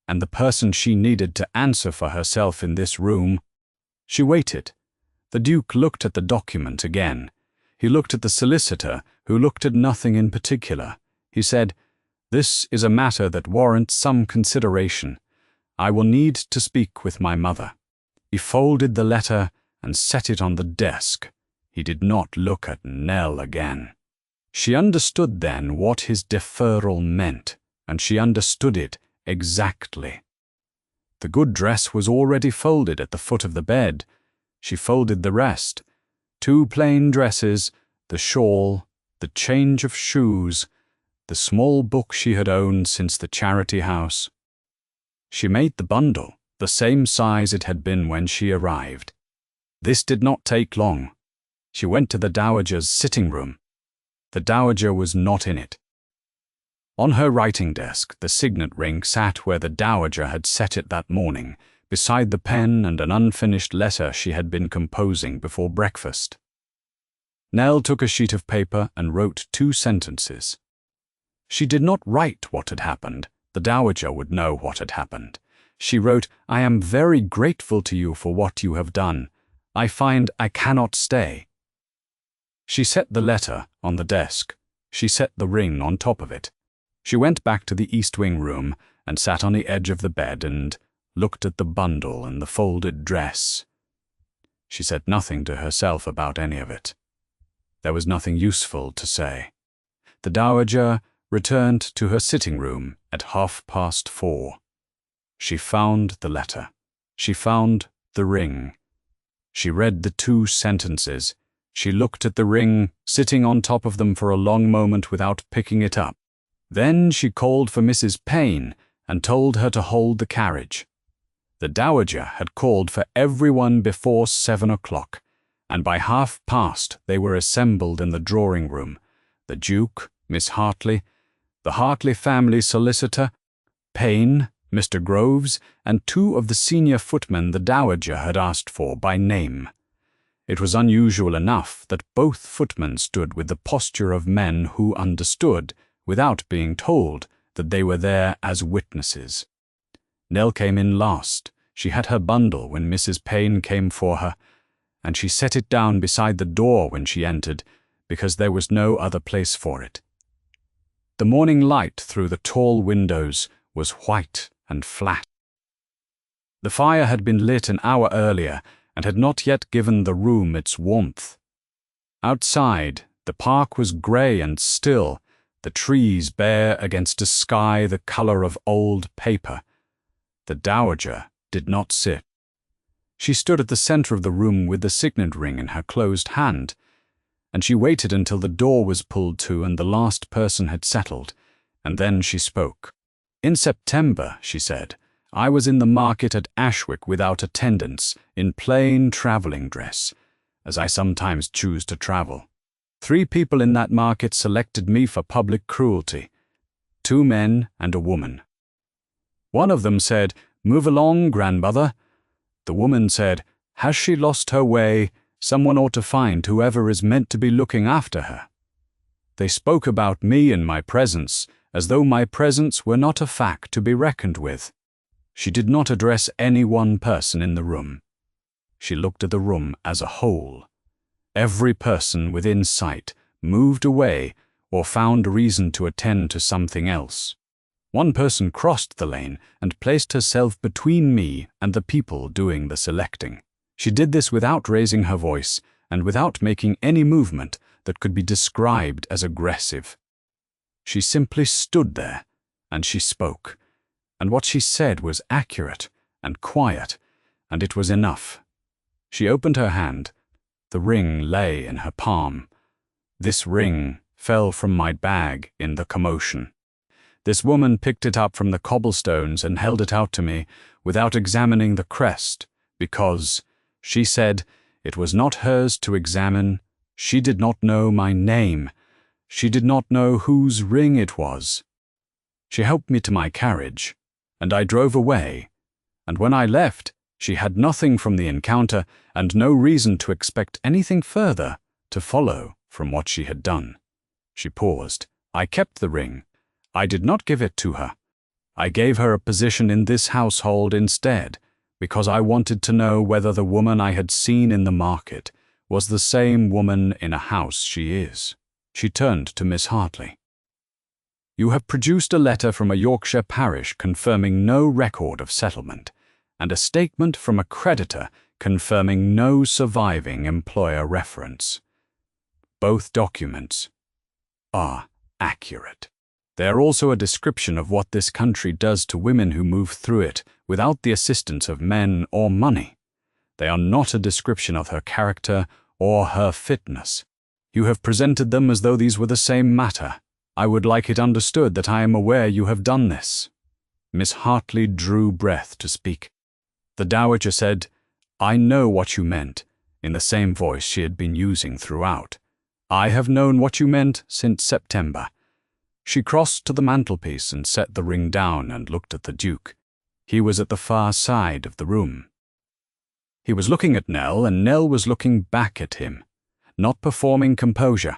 and the person she needed to answer for herself in this room. She waited. The Duke looked at the document again. He looked at the solicitor, who looked at nothing in particular. He said, "This is a matter that warrants some consideration. I will need to speak with my mother." He folded the letter and set it on the desk. He did not look at Nell again. She understood then what his deferral meant, and she understood it exactly. The good dress was already folded at the foot of the bed. She folded the rest. 2 plain dresses, the shawl, the change of shoes, the small book she had owned since the charity house. She made the bundle, the same size it had been when she arrived. This did not take long. She went to the dowager's sitting room. The dowager was not in it. On her writing desk, the signet ring sat where the dowager had set it that morning, beside the pen and an unfinished letter she had been composing before breakfast. Nell took a sheet of paper and wrote 2 sentences. She did not write what had happened. The The dowager would know what had happened. She wrote, "I am very grateful to you for what you have done. I find I cannot stay." She set the letter on the desk. She set the ring on top of it. She went back to the East Wing room and sat on the edge of the bed and looked at the bundle and the folded dress. She said nothing to herself about any of it. There was nothing useful to say. The dowager returned to her sitting room at 4:30. She found the letter. She found the ring. She read the 2 sentences. She looked at the ring, sitting on top of them for a long moment without picking it up. Then she called for Mrs. Payne and told her to hold the carriage. The dowager had called for everyone before 7 o'clock, and by 5:30 they were assembled in the drawing room. The Duke, Miss Hartley, the Hartley family solicitor, Payne, Mr. Groves, and 2 of the senior footmen the dowager had asked for by name. It was unusual enough that both footmen stood with the posture of men who understood, without being told, that they were there as witnesses. Nell came in last. She had her bundle when Mrs. Payne came for her, and she set it down beside the door when she entered, because there was no other place for it. The morning light through the tall windows was white and flat. The fire had been lit an hour earlier and had not yet given the room its warmth. Outside, the park was grey and still, the trees bare against a sky the colour of old paper. The dowager did not sit. She stood at the centre of the room with the signet ring in her closed hand, and she waited until the door was pulled to and the last person had settled, and then she spoke. "In September," she said, "I was in the market at Ashwick without attendance, in plain travelling dress, as I sometimes choose to travel. 3 people in that market selected me for public cruelty, 2 men and a woman. One of them said, 'Move along, grandmother.' The woman said, 'Has she lost her way? Someone ought to find whoever is meant to be looking after her.' They spoke about me in my presence, as though my presence were not a fact to be reckoned with. She did not address any one person in the room. She looked at the room as a whole. Every person within sight moved away or found reason to attend to something else. One person crossed the lane and placed herself between me and the people doing the selecting. She did this without raising her voice and without making any movement that could be described as aggressive. She simply stood there, and she spoke, and what she said was accurate and quiet, and it was enough. She opened her hand. The ring lay in her palm. This ring fell from my bag in the commotion. This woman picked it up from the cobblestones and held it out to me without examining the crest, because, she said, it was not hers to examine. She did not know my name. She did not know whose ring it was. She helped me to my carriage, and I drove away, and when I left, she had nothing from the encounter and no reason to expect anything further to follow from what she had done. She paused. I kept the ring. I did not give it to her. I gave her a position in this household instead, because I wanted to know whether the woman I had seen in the market was the same woman in a house she is. She turned to Miss Hartley. "You have produced a letter from a Yorkshire parish confirming no record of settlement, and a statement from a creditor confirming no surviving employer reference. Both documents are accurate. They are also a description of what this country does to women who move through it without the assistance of men or money. They are not a description of her character or her fitness. You have presented them as though these were the same matter. I would like it understood that I am aware you have done this." Miss Hartley drew breath to speak. The dowager said, "I know what you meant," in the same voice she had been using throughout. "I have known what you meant since September." She crossed to the mantelpiece and set the ring down and looked at the Duke. He was at the far side of the room. He was looking at Nell, and Nell was looking back at him, not performing composure,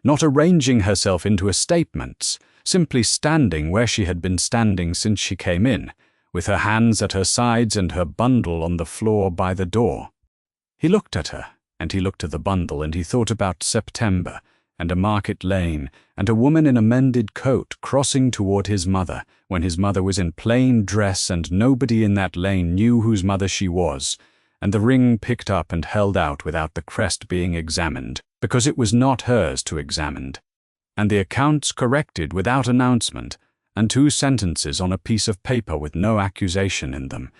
not arranging herself into statements, simply standing where she had been standing since she came in, with her hands at her sides and her bundle on the floor by the door. He looked at her, and he looked at the bundle, and he thought about September, and a market lane, and a woman in a mended coat crossing toward his mother, when his mother was in plain dress and nobody in that lane knew whose mother she was, and the ring picked up and held out without the crest being examined, because it was not hers to examine, and the accounts corrected without announcement, and 2 sentences on a piece of paper with no accusation in them,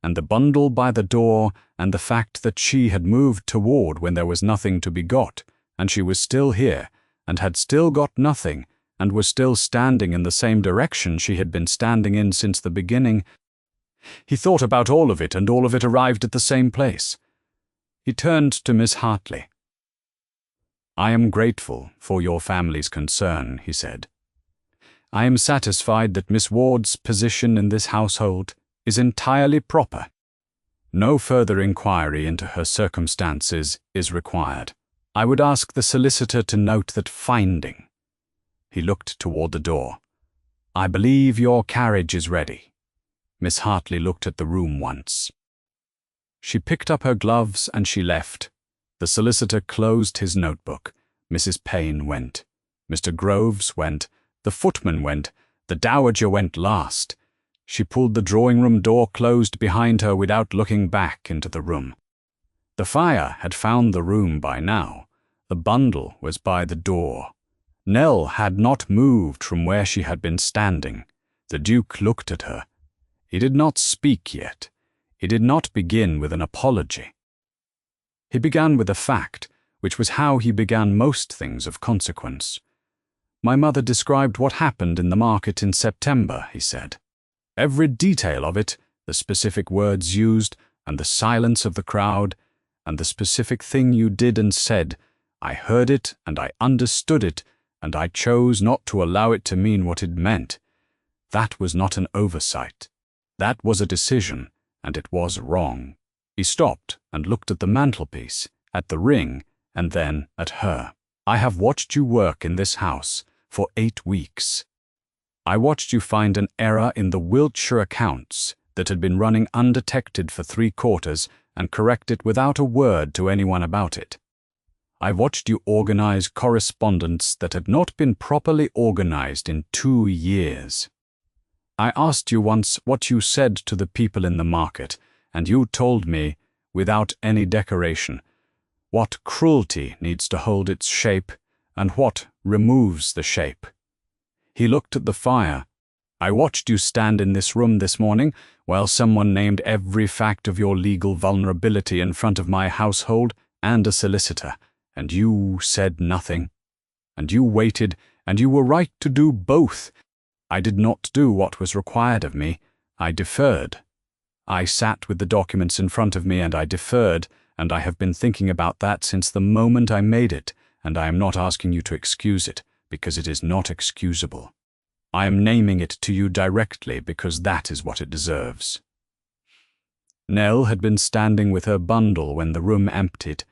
and the bundle by the door, and the fact that she had moved toward when there was nothing to be got, and she was still here, and had still got nothing, and was still standing in the same direction she had been standing in since the beginning. He thought about all of it, and all of it arrived at the same place. He turned to Miss Hartley. "I am grateful for your family's concern," he said. "I am satisfied that Miss Ward's position in this household is entirely proper. No further inquiry into her circumstances is required. I would ask the solicitor to note that finding—" He looked toward the door. "I believe your carriage is ready." Miss Hartley looked at the room once. She picked up her gloves and she left. The solicitor closed his notebook. Mrs. Payne went. Mr. Groves went. The footman went. The dowager went last. She pulled the drawing-room door closed behind her without looking back into the room. The fire had found the room by now. The bundle was by the door. Nell had not moved from where she had been standing. The Duke looked at her. He did not speak yet. He did not begin with an apology. He began with a fact, which was how he began most things of consequence. "My mother described what happened in the market in September," he said. "Every detail of it, the specific words used, and the silence of the crowd, and the specific thing you did and said. I heard it, and I understood it, and I chose not to allow it to mean what it meant. That was not an oversight. That was a decision, and it was wrong." He stopped and looked at the mantelpiece, at the ring, and then at her. "I have watched you work in this house for 8 weeks. I watched you find an error in the Wiltshire accounts that had been running undetected for 3 quarters and correct it without a word to anyone about it. I watched you organize correspondence that had not been properly organized in 2 years. I asked you once what you said to the people in the market, and you told me, without any decoration, what cruelty needs to hold its shape and what removes the shape. He looked at the fire. I watched you stand in this room this morning while someone named every fact of your legal vulnerability in front of my household and a solicitor, and you said nothing. And you waited, and you were right to do both. I did not do what was required of me. I deferred. I sat with the documents in front of me and I deferred, and I have been thinking about that since the moment I made it, and I am not asking you to excuse it, because it is not excusable. I am naming it to you directly because that is what it deserves." Nell had been standing with her bundle when the room emptied.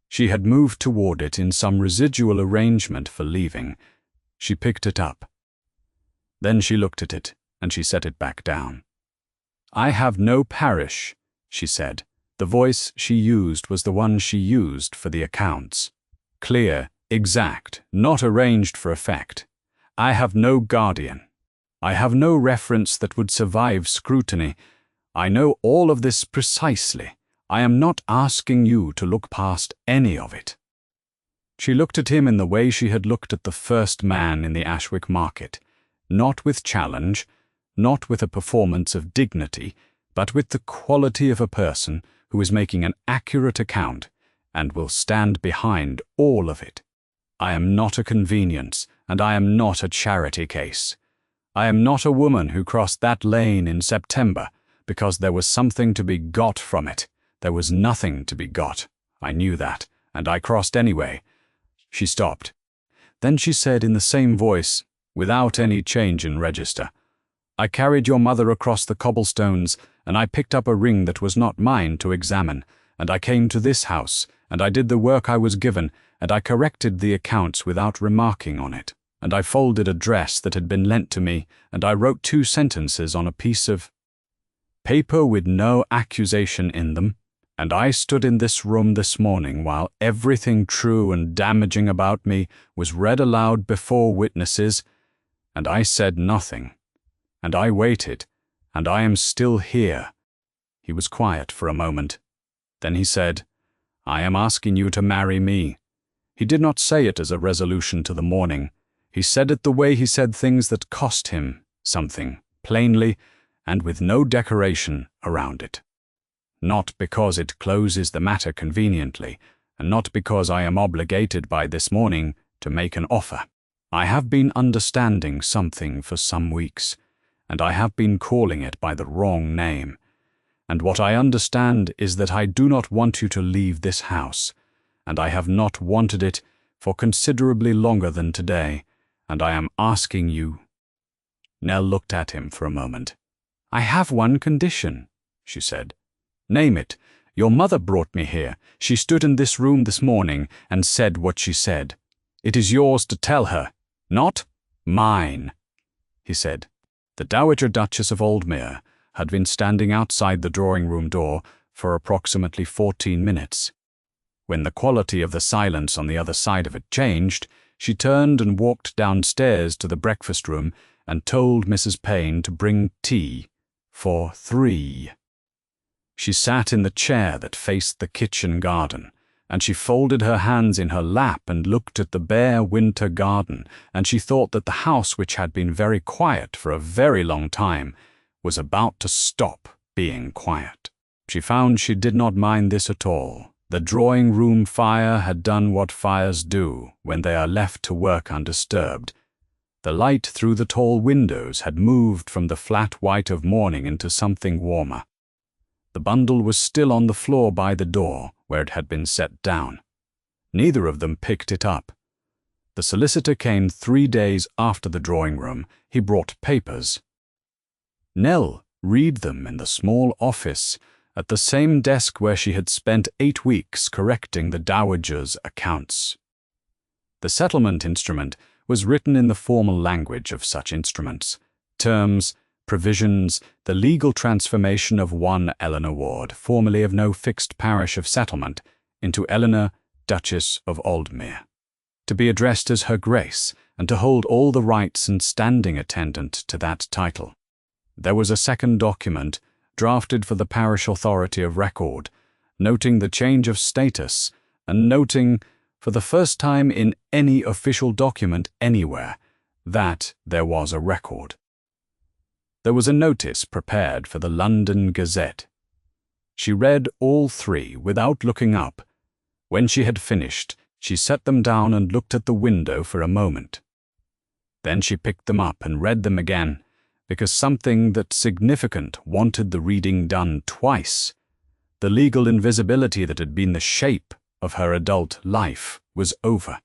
She had moved toward it in some residual arrangement for leaving. She picked it up. Then she looked at it, and she set it back down. "I have no parish," she said. The voice she used was the one she used for the accounts. Clear, exact, not arranged for effect. "I have no guardian. I have no reference that would survive scrutiny. I know all of this precisely. I am not asking you to look past any of it." She looked at him in the way she had looked at the first man in the Ashwick market, not with challenge, not with a performance of dignity, but with the quality of a person who is making an accurate account and will stand behind all of it. "I am not a convenience, and I am not a charity case. I am not a woman who crossed that lane in September because there was something to be got from it. There was nothing to be got. I knew that, and I crossed anyway." She stopped. Then she said in the same voice, without any change in register, "I carried your mother across the cobblestones, and I picked up a ring that was not mine to examine, and I came to this house, and I did the work I was given, and I corrected the accounts without remarking on it. and I folded a dress that had been lent to me, and I wrote 2 sentences on a piece of paper with no accusation in them, and I stood in this room this morning while everything true and damaging about me was read aloud before witnesses, and I said nothing, and I waited, and I am still here." He was quiet for a moment. Then he said, "I am asking you to marry me." He did not say it as a resolution to the morning. He said it the way he said things that cost him something, plainly, and with no decoration around it. Not because it closes the matter conveniently, and not because I am obligated by this morning to make an offer. I have been understanding something for some weeks, and I have been calling it by the wrong name. And what I understand is that I do not want you to leave this house, and I have not wanted it for considerably longer than today, and I am asking you." Nell looked at him for a moment. "I have one condition," she said. "Name it. Your mother brought me here. She stood in this room this morning and said what she said. It is yours to tell her, not mine," he said. The Dowager Duchess of Aldmere had been standing outside the drawing-room door for approximately 14 minutes. When the quality of the silence on the other side of it changed, she turned and walked downstairs to the breakfast room and told Mrs. Payne to bring tea for 3. She sat in the chair that faced the kitchen garden, and she folded her hands in her lap and looked at the bare winter garden, and she thought that the house, which had been very quiet for a very long time, was about to stop being quiet. She found she did not mind this at all. The drawing-room fire had done what fires do when they are left to work undisturbed. The light through the tall windows had moved from the flat white of morning into something warmer. The bundle was still on the floor by the door, where it had been set down. Neither of them picked it up. The solicitor came 3 days after the drawing-room. He brought papers. Nell read them in the small office, at the same desk where she had spent 8 weeks correcting the Dowager's accounts. The settlement instrument was written in the formal language of such instruments: terms, provisions, the legal transformation of one Eleanor Ward, formerly of no fixed parish of settlement, into Eleanor, Duchess of Aldmere, to be addressed as Her Grace, and to hold all the rights and standing attendant to that title. There was a second document, drafted for the parish authority of record, noting the change of status, and noting, for the first time in any official document anywhere, that there was a record. There was a notice prepared for the London Gazette. She read all 3 without looking up. When she had finished, she set them down and looked at the window for a moment. Then she picked them up and read them again, because something that significant wanted the reading done twice. The legal invisibility that had been the shape of her adult life was over.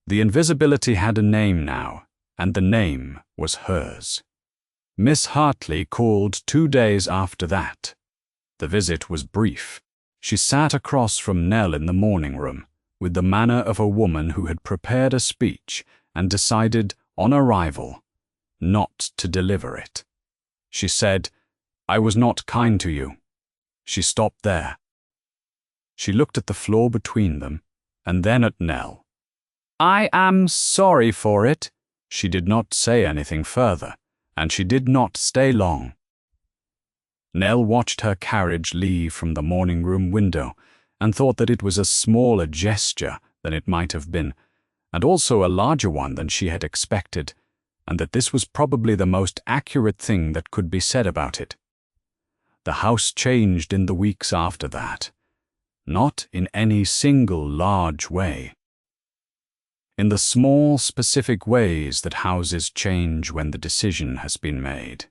The invisibility had a name now, and the name was hers. Miss Hartley called 2 days after that. The visit was brief. She sat across from Nell in the morning room, with the manner of a woman who had prepared a speech and decided, on arrival, not to deliver it. She said, "I was not kind to you." She stopped there. She looked at the floor between them, and then at Nell. "I am sorry for it." She did not say anything further, and she did not stay long. Nell watched her carriage leave from the morning-room window, and thought that it was a smaller gesture than it might have been, and also a larger one than she had expected, and that this was probably the most accurate thing that could be said about it. The house changed in the weeks after that, not in any single large way. In the small, specific ways that houses change when the decision has been made.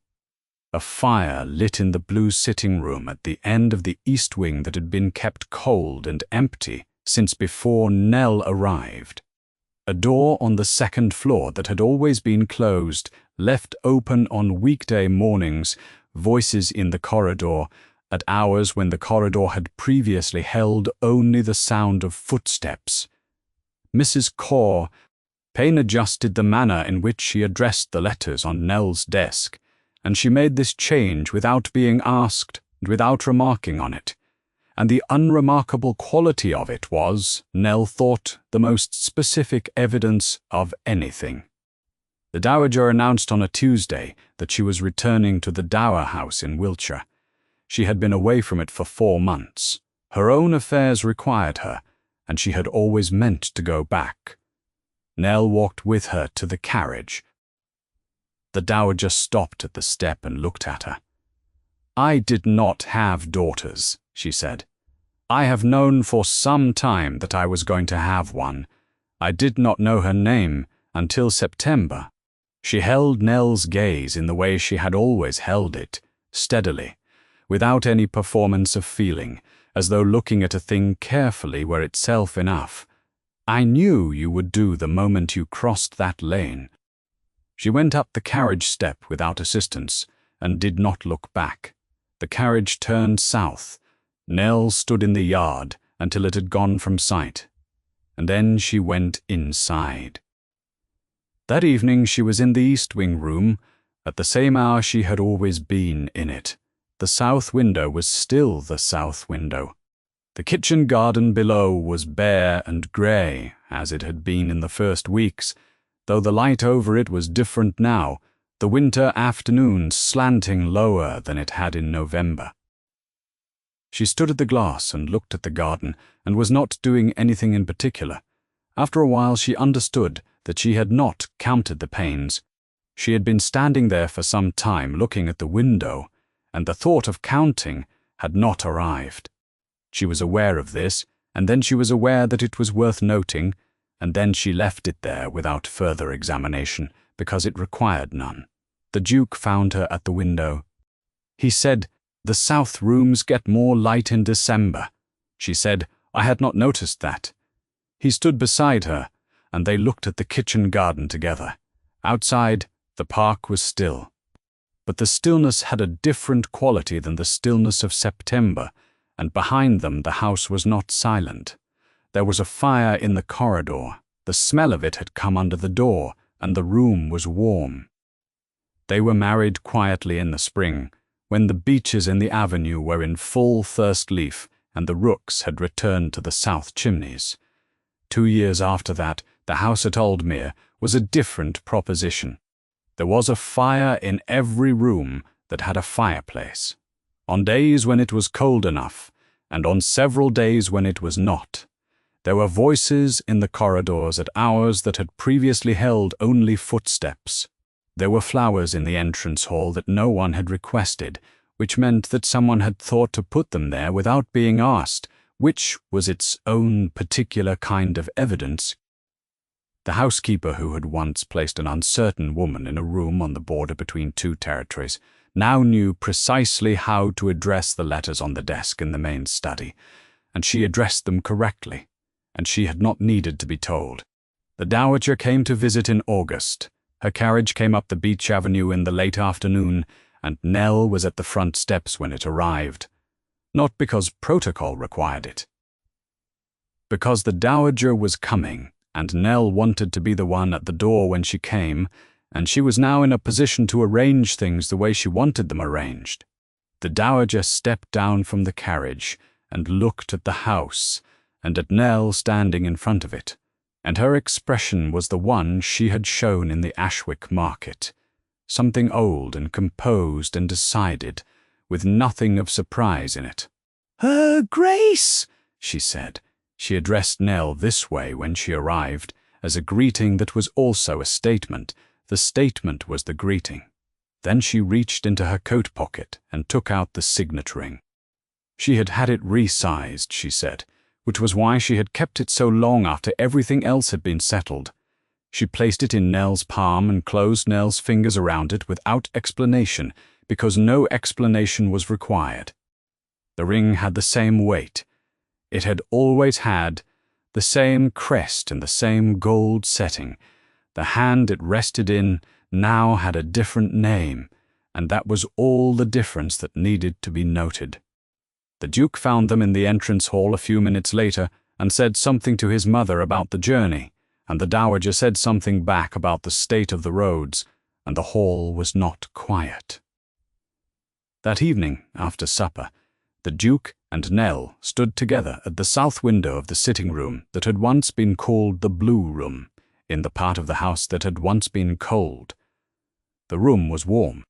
A fire lit in the blue sitting room at the end of the east wing that had been kept cold and empty since before Nell arrived. A door on the second floor that had always been closed, left open on weekday mornings, voices in the corridor, at hours when the corridor had previously held only the sound of footsteps. Mrs. Core, Payne adjusted the manner in which she addressed the letters on Nell's desk, and she made this change without being asked and without remarking on it. And the unremarkable quality of it was, Nell thought, the most specific evidence of anything. The Dowager announced on a Tuesday that she was returning to the Dower House in Wiltshire. She had been away from it for 4 months. Her own affairs required her, and she had always meant to go back. Nell walked with her to the carriage. The Dowager stopped at the step and looked at her. "I did not have daughters," she said. "I have known for some time that I was going to have one. I did not know her name until September." She held Nell's gaze in the way she had always held it, steadily, without any performance of feeling, as though looking at a thing carefully were itself enough. "I knew you would do the moment you crossed that lane." She went up the carriage step without assistance, and did not look back. The carriage turned south. Nell stood in the yard until it had gone from sight, and then she went inside. That evening she was in the East Wing room, at the same hour she had always been in it. The south window was still the south window. The kitchen garden below was bare and grey, as it had been in the first weeks, though the light over it was different now, the winter afternoon slanting lower than it had in November. She stood at the glass and looked at the garden, and was not doing anything in particular. After a while she understood that she had not counted the panes. She had been standing there for some time looking at the window, and the thought of counting had not arrived. She was aware of this, and then she was aware that it was worth noting, and then she left it there without further examination, because it required none. The Duke found her at the window. He said, "The south rooms get more light in December." She said, "I had not noticed that." He stood beside her, and they looked at the kitchen garden together. Outside, the park was still. But the stillness had a different quality than the stillness of September, and behind them the house was not silent. There was a fire in the corridor. The smell of it had come under the door, and the room was warm. They were married quietly in the spring, when the beeches in the avenue were in full first leaf, and the rooks had returned to the south chimneys. 2 years after that, the house at Aldmere was a different proposition. There was a fire in every room that had a fireplace. On days when it was cold enough, and on several days when it was not. There were voices in the corridors at hours that had previously held only footsteps. There were flowers in the entrance hall that no one had requested, which meant that someone had thought to put them there without being asked, which was its own particular kind of evidence. The housekeeper who had once placed an uncertain woman in a room on the border between 2 territories now knew precisely how to address the letters on the desk in the main study, and she addressed them correctly, and she had not needed to be told. The Dowager came to visit in August. Her carriage came up the beech avenue in the late afternoon, and Nell was at the front steps when it arrived. Not because protocol required it. Because the Dowager was coming, and Nell wanted to be the one at the door when she came, and she was now in a position to arrange things the way she wanted them arranged. The Dowager stepped down from the carriage and looked at the house, and at Nell standing in front of it, and her expression was the one she had shown in the Ashwick market, something old and composed and decided, with nothing of surprise in it. "Her Grace," she said. She addressed Nell this way when she arrived, as a greeting that was also a statement. The statement was the greeting. Then she reached into her coat pocket and took out the signet ring. She had had it resized, she said, which was why she had kept it so long after everything else had been settled. She placed it in Nell's palm and closed Nell's fingers around it without explanation, because no explanation was required. The ring had the same weight. It had always had the same crest and the same gold setting. The hand it rested in now had a different name, and that was all the difference that needed to be noted. The Duke found them in the entrance hall a few minutes later and said something to his mother about the journey, and the dowager said something back about the state of the roads, and the hall was not quiet. That evening, after supper, the Duke and Nell stood together at the south window of the sitting room that had once been called the Blue Room, in the part of the house that had once been cold. The room was warm.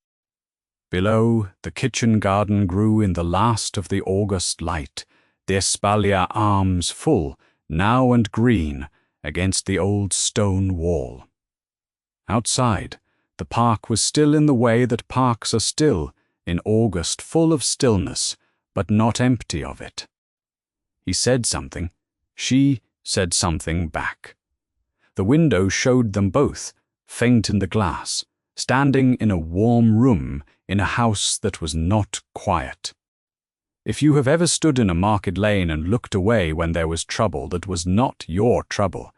Below, the kitchen garden grew in the last of the August light, the espalier arms full, now and green, against the old stone wall. Outside, the park was still in the way that parks are still, in August, full of stillness, but not empty of it. He said something. She said something back. The window showed them both, faint in the glass, standing in a warm room in a house that was not quiet. If you have ever stood in a market lane and looked away when there was trouble that was not your trouble,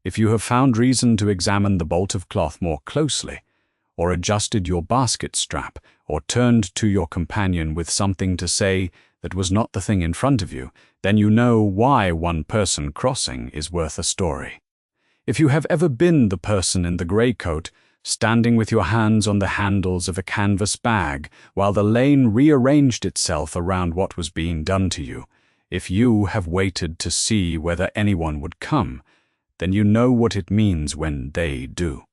if you have found reason to examine the bolt of cloth more closely, or adjusted your basket strap, or turned to your companion with something to say that was not the thing in front of you, then you know why one person crossing is worth a story. If you have ever been the person in the grey coat, standing with your hands on the handles of a canvas bag while the lane rearranged itself around what was being done to you, if you have waited to see whether anyone would come, then you know what it means when they do.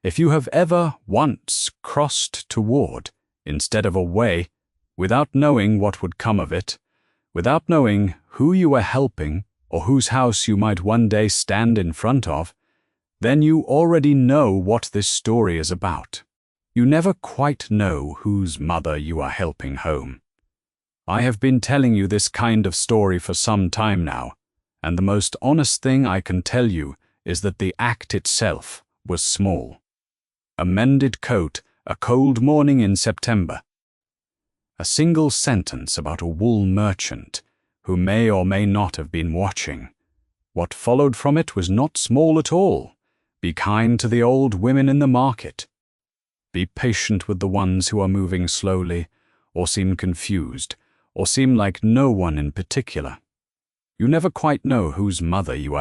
If you have ever once crossed toward, instead of away, without knowing what would come of it, without knowing who you were helping or whose house you might one day stand in front of, then you already know what this story is about. You never quite know whose mother you are helping home. I have been telling you this kind of story for some time now, and the most honest thing I can tell you is that the act itself was small. A mended coat, a cold morning in September. A single sentence about a wool merchant who may or may not have been watching. What followed from it was not small at all. Be kind to the old women in the market. Be patient with the ones who are moving slowly, or seem confused, or seem like no one in particular. You never quite know whose mother you are